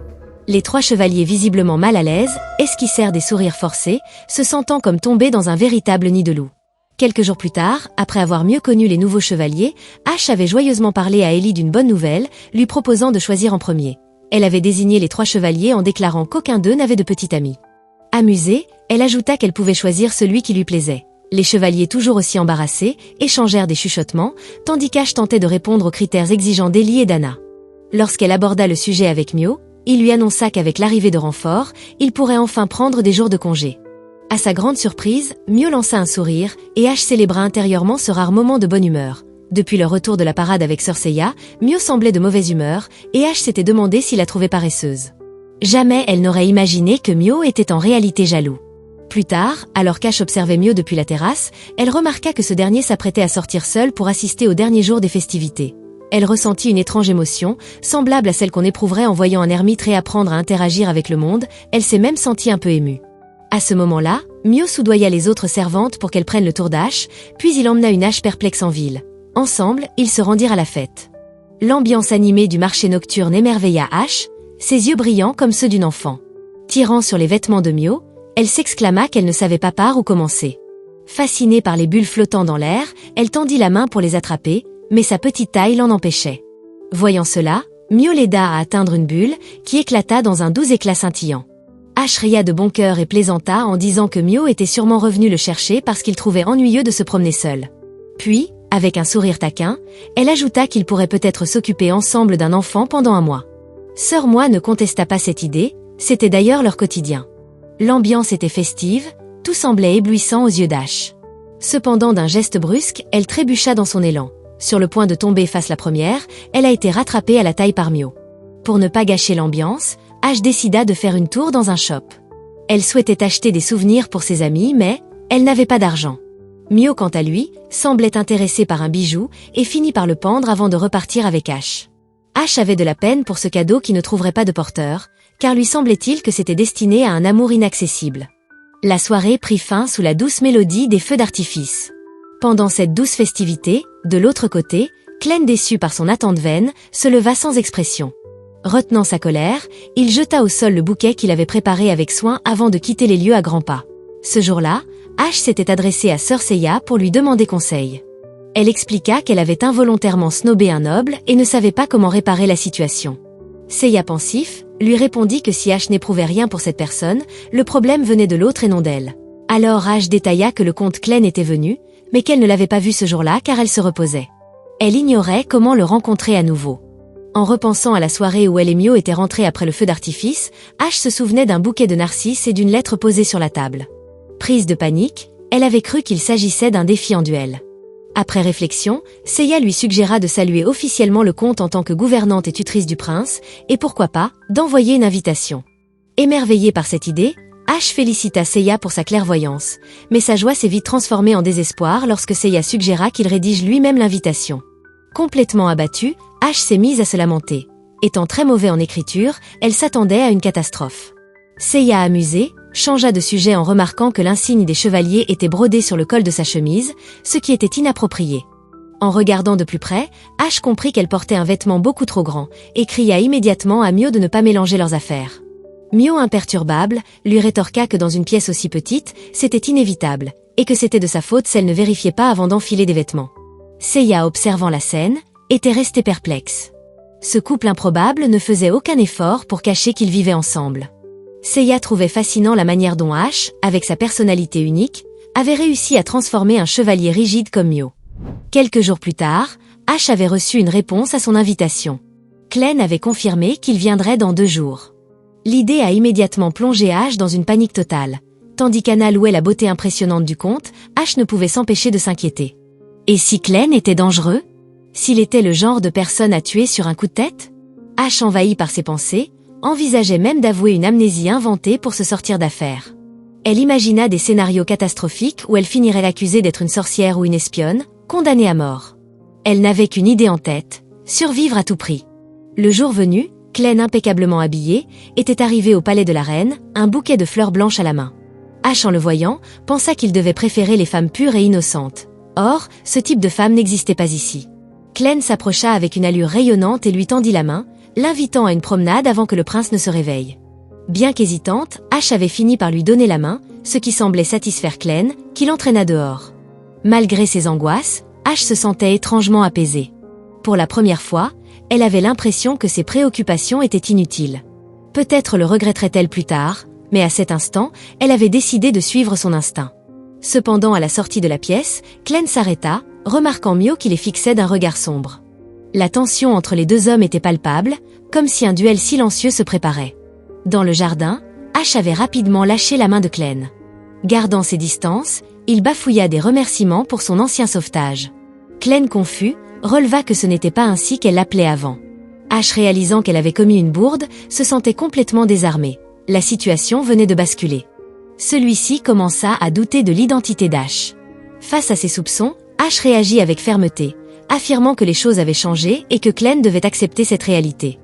Les 3 chevaliers, visiblement mal à l'aise, esquissèrent des sourires forcés, se sentant comme tombés dans un véritable nid de loups. Quelques jours plus tard, après avoir mieux connu les nouveaux chevaliers, Ash avait joyeusement parlé à Ellie d'une bonne nouvelle, lui proposant de choisir en premier. Elle avait désigné les 3 chevaliers en déclarant qu'aucun d'eux n'avait de petite amie. Amusée, elle ajouta qu'elle pouvait choisir celui qui lui plaisait. Les chevaliers, toujours aussi embarrassés, échangèrent des chuchotements, tandis qu'Ash tentait de répondre aux critères exigeants d'Ellie et d'Anna. Lorsqu'elle aborda le sujet avec Mio, il lui annonça qu'avec l'arrivée de renforts, il pourrait enfin prendre des jours de congé. À sa grande surprise, Mio lança un sourire, et Ash célébra intérieurement ce rare moment de bonne humeur. Depuis leur retour de la parade avec Sœur Seiya, Mio semblait de mauvaise humeur, et Ash s'était demandé s'il la trouvait paresseuse. Jamais elle n'aurait imaginé que Mio était en réalité jaloux. Plus tard, alors qu'Ash observait Mio depuis la terrasse, elle remarqua que ce dernier s'apprêtait à sortir seul pour assister au dernier jour des festivités. Elle ressentit une étrange émotion, semblable à celle qu'on éprouverait en voyant un ermite réapprendre à interagir avec le monde. Elle s'est même sentie un peu émue. À ce moment-là, Mio soudoya les autres servantes pour qu'elles prennent le tour d'Ash, puis il emmena une Ash perplexe en ville. Ensemble, ils se rendirent à la fête. L'ambiance animée du marché nocturne émerveilla Ash, ses yeux brillants comme ceux d'une enfant. Tirant sur les vêtements de Mio, elle s'exclama qu'elle ne savait pas par où commencer. Fascinée par les bulles flottant dans l'air, elle tendit la main pour les attraper, mais sa petite taille l'en empêchait. Voyant cela, Mio l'aida à atteindre une bulle, qui éclata dans un doux éclat scintillant. Ash ria de bon cœur et plaisanta en disant que Mio était sûrement revenu le chercher parce qu'il trouvait ennuyeux de se promener seul. Puis, Avec un sourire taquin, elle ajouta qu'ils pourraient peut-être s'occuper ensemble d'un enfant pendant un mois. Sœur Moi ne contesta pas cette idée, c'était d'ailleurs leur quotidien. L'ambiance était festive, tout semblait éblouissant aux yeux d'Ash. Cependant d'un geste brusque, elle trébucha dans son élan. Sur le point de tomber face la première, elle a été rattrapée à la taille par Mio. Pour ne pas gâcher l'ambiance, Ash décida de faire une tour dans un shop. Elle souhaitait acheter des souvenirs pour ses amis mais, elle n'avait pas d'argent. Mio quant à lui, semblait intéressé par un bijou et finit par le pendre avant de repartir avec Ash. Ash avait de la peine pour ce cadeau qui ne trouverait pas de porteur, car lui semblait-il que c'était destiné à un amour inaccessible. La soirée prit fin sous la douce mélodie des feux d'artifice. Pendant cette douce festivité, de l'autre côté, Clem déçu par son attente vaine, se leva sans expression. Retenant sa colère, il jeta au sol le bouquet qu'il avait préparé avec soin avant de quitter les lieux à grands pas. Ce jour-là, Ash s'était adressée à Sœur Seiya pour lui demander conseil. Elle expliqua qu'elle avait involontairement snobé un noble et ne savait pas comment réparer la situation. Seiya pensif, lui répondit que si Ash n'éprouvait rien pour cette personne, le problème venait de l'autre et non d'elle. Alors Ash détailla que le comte Clem était venu, mais qu'elle ne l'avait pas vu ce jour-là car elle se reposait. Elle ignorait comment le rencontrer à nouveau. En repensant à la soirée où elle et Mio étaient rentrés après le feu d'artifice, Ash se souvenait d'un bouquet de narcisses et d'une lettre posée sur la table. Prise de panique, elle avait cru qu'il s'agissait d'un défi en duel. Après réflexion, Seiya lui suggéra de saluer officiellement le comte en tant que gouvernante et tutrice du prince, et pourquoi pas, d'envoyer une invitation. Émerveillée par cette idée, Ash félicita Seiya pour sa clairvoyance, mais sa joie s'est vite transformée en désespoir lorsque Seiya suggéra qu'il rédige lui-même l'invitation. Complètement abattue, Ash s'est mise à se lamenter. Étant très mauvais en écriture, elle s'attendait à une catastrophe. Seiya, amusée, changea de sujet en remarquant que l'insigne des chevaliers était brodé sur le col de sa chemise, ce qui était inapproprié. En regardant de plus près, Ash comprit qu'elle portait un vêtement beaucoup trop grand, et cria immédiatement à Mio de ne pas mélanger leurs affaires. Mio, imperturbable, lui rétorqua que dans une pièce aussi petite, c'était inévitable, et que c'était de sa faute si elle ne vérifiait pas avant d'enfiler des vêtements. Seiya, observant la scène, était restée perplexe. Ce couple improbable ne faisait aucun effort pour cacher qu'ils vivaient ensemble. Seiya trouvait fascinant la manière dont Ash, avec sa personnalité unique, avait réussi à transformer un chevalier rigide comme Mio. Quelques jours plus tard, Ash avait reçu une réponse à son invitation. Clem avait confirmé qu'il viendrait dans 2 jours. L'idée a immédiatement plongé Ash dans une panique totale. Tandis qu'Anna louait la beauté impressionnante du comte, Ash ne pouvait s'empêcher de s'inquiéter. Et si Clem était dangereux? S'il était le genre de personne à tuer sur un coup de tête? Ash, envahi par ses pensées, envisageait même d'avouer une amnésie inventée pour se sortir d'affaire. Elle imagina des scénarios catastrophiques où elle finirait accusée d'être une sorcière ou une espionne, condamnée à mort. Elle n'avait qu'une idée en tête, survivre à tout prix. Le jour venu, Clem, impeccablement habillée, était arrivée au palais de la reine, un bouquet de fleurs blanches à la main. Ash, en le voyant, pensa qu'il devait préférer les femmes pures et innocentes. Or, ce type de femme n'existait pas ici. Clem s'approcha avec une allure rayonnante et lui tendit la main, l'invitant à une promenade avant que le prince ne se réveille. Bien qu'hésitante, Ash avait fini par lui donner la main, ce qui semblait satisfaire Clem, qui l'entraîna dehors. Malgré ses angoisses, Ash se sentait étrangement apaisée. Pour la première fois, elle avait l'impression que ses préoccupations étaient inutiles. Peut-être le regretterait-elle plus tard, mais à cet instant, elle avait décidé de suivre son instinct. Cependant, à la sortie de la pièce, Clem s'arrêta, remarquant Mio qui les fixait d'un regard sombre. La tension entre les 2 hommes était palpable, comme si un duel silencieux se préparait. Dans le jardin, Ash avait rapidement lâché la main de Clem. Gardant ses distances, il bafouilla des remerciements pour son ancien sauvetage. Clem, confus, releva que ce n'était pas ainsi qu'elle l'appelait avant. Ash, réalisant qu'elle avait commis une bourde, se sentait complètement désarmé. La situation venait de basculer. Celui-ci commença à douter de l'identité d'Ash. Face à ses soupçons, Ash réagit avec fermeté, affirmant que les choses avaient changé et que Clem devait accepter cette réalité.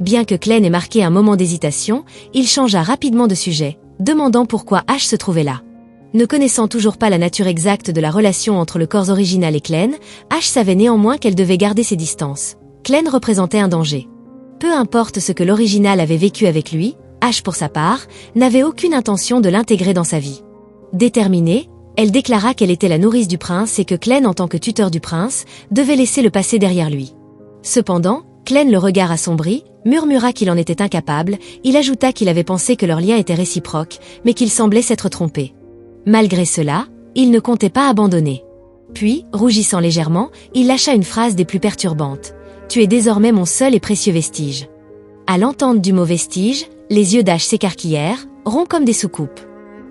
Bien que Clem ait marqué un moment d'hésitation, il changea rapidement de sujet, demandant pourquoi Ash se trouvait là. Ne connaissant toujours pas la nature exacte de la relation entre le corps original et Clem, Ash savait néanmoins qu'elle devait garder ses distances. Clem représentait un danger. Peu importe ce que l'original avait vécu avec lui, Ash, pour sa part, n'avait aucune intention de l'intégrer dans sa vie. Déterminée, elle déclara qu'elle était la nourrice du prince et que Clem, en tant que tuteur du prince, devait laisser le passé derrière lui. Cependant, Clem, le regard assombri, murmura qu'il en était incapable, il ajouta qu'il avait pensé que leur lien était réciproque, mais qu'il semblait s'être trompé. Malgré cela, il ne comptait pas abandonner. Puis, rougissant légèrement, il lâcha une phrase des plus perturbantes. « Tu es désormais mon seul et précieux vestige. » À l'entente du mot vestige, les yeux d'Ash s'écarquillèrent, ronds comme des soucoupes.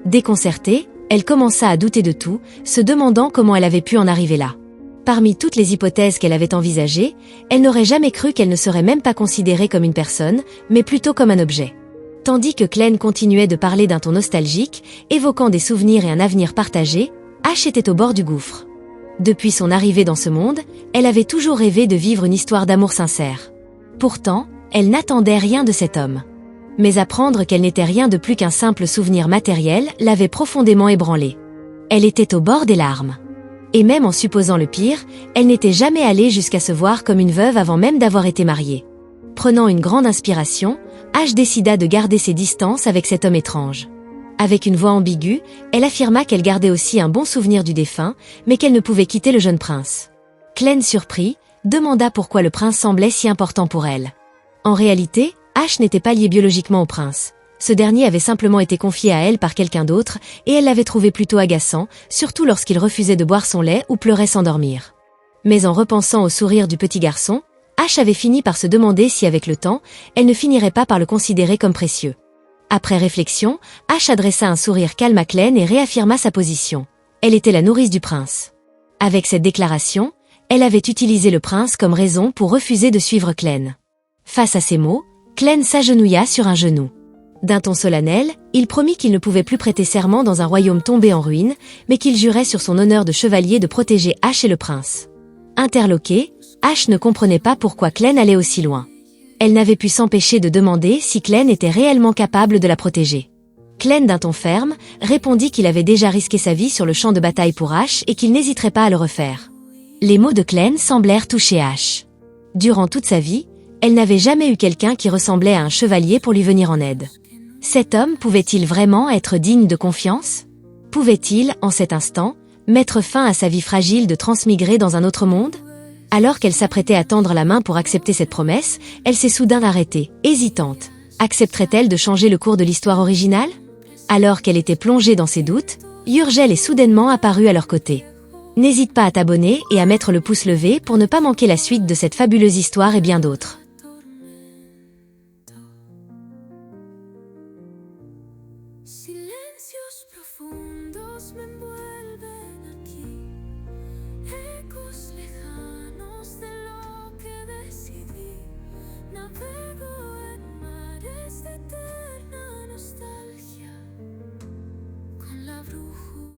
Déconcertée, elle commença à douter de tout, se demandant comment elle avait pu en arriver là. Parmi toutes les hypothèses qu'elle avait envisagées, elle n'aurait jamais cru qu'elle ne serait même pas considérée comme une personne, mais plutôt comme un objet. Tandis que Clem continuait de parler d'un ton nostalgique, évoquant des souvenirs et un avenir partagé, Ash était au bord du gouffre. Depuis son arrivée dans ce monde, elle avait toujours rêvé de vivre une histoire d'amour sincère. Pourtant, elle n'attendait rien de cet homme. Mais apprendre qu'elle n'était rien de plus qu'un simple souvenir matériel l'avait profondément ébranlée. Elle était au bord des larmes. Et même en supposant le pire, elle n'était jamais allée jusqu'à se voir comme une veuve avant même d'avoir été mariée. Prenant une grande inspiration, Ash décida de garder ses distances avec cet homme étrange. Avec une voix ambiguë, elle affirma qu'elle gardait aussi un bon souvenir du défunt, mais qu'elle ne pouvait quitter le jeune prince. Clem, surpris, demanda pourquoi le prince semblait si important pour elle. En réalité, Ash n'était pas liée biologiquement au prince. Ce dernier avait simplement été confié à elle par quelqu'un d'autre, et elle l'avait trouvé plutôt agaçant, surtout lorsqu'il refusait de boire son lait ou pleurait sans dormir. Mais en repensant au sourire du petit garçon, Ash avait fini par se demander si avec le temps, elle ne finirait pas par le considérer comme précieux. Après réflexion, Ash adressa un sourire calme à Clem et réaffirma sa position. Elle était la nourrice du prince. Avec cette déclaration, elle avait utilisé le prince comme raison pour refuser de suivre Clem. Face à ces mots, Clem s'agenouilla sur un genou. D'un ton solennel, il promit qu'il ne pouvait plus prêter serment dans un royaume tombé en ruine, mais qu'il jurait sur son honneur de chevalier de protéger Ash et le prince. Interloquée, Ash ne comprenait pas pourquoi Clem allait aussi loin. Elle n'avait pu s'empêcher de demander si Clem était réellement capable de la protéger. Clem, d'un ton ferme, répondit qu'il avait déjà risqué sa vie sur le champ de bataille pour Ash et qu'il n'hésiterait pas à le refaire. Les mots de Clem semblèrent toucher Ash. Durant toute sa vie, elle n'avait jamais eu quelqu'un qui ressemblait à un chevalier pour lui venir en aide. Cet homme pouvait-il vraiment être digne de confiance? Pouvait-il, en cet instant, mettre fin à sa vie fragile de transmigrer dans un autre monde? Alors qu'elle s'apprêtait à tendre la main pour accepter cette promesse, elle s'est soudain arrêtée, hésitante. Accepterait-elle de changer le cours de l'histoire originale? Alors qu'elle était plongée dans ses doutes, Yurgel est soudainement apparu à leur côté. N'hésite pas à t'abonner et à mettre le pouce levé pour ne pas manquer la suite de cette fabuleuse histoire et bien d'autres. Silencios profundos me envuelven aquí, ecos lejanos del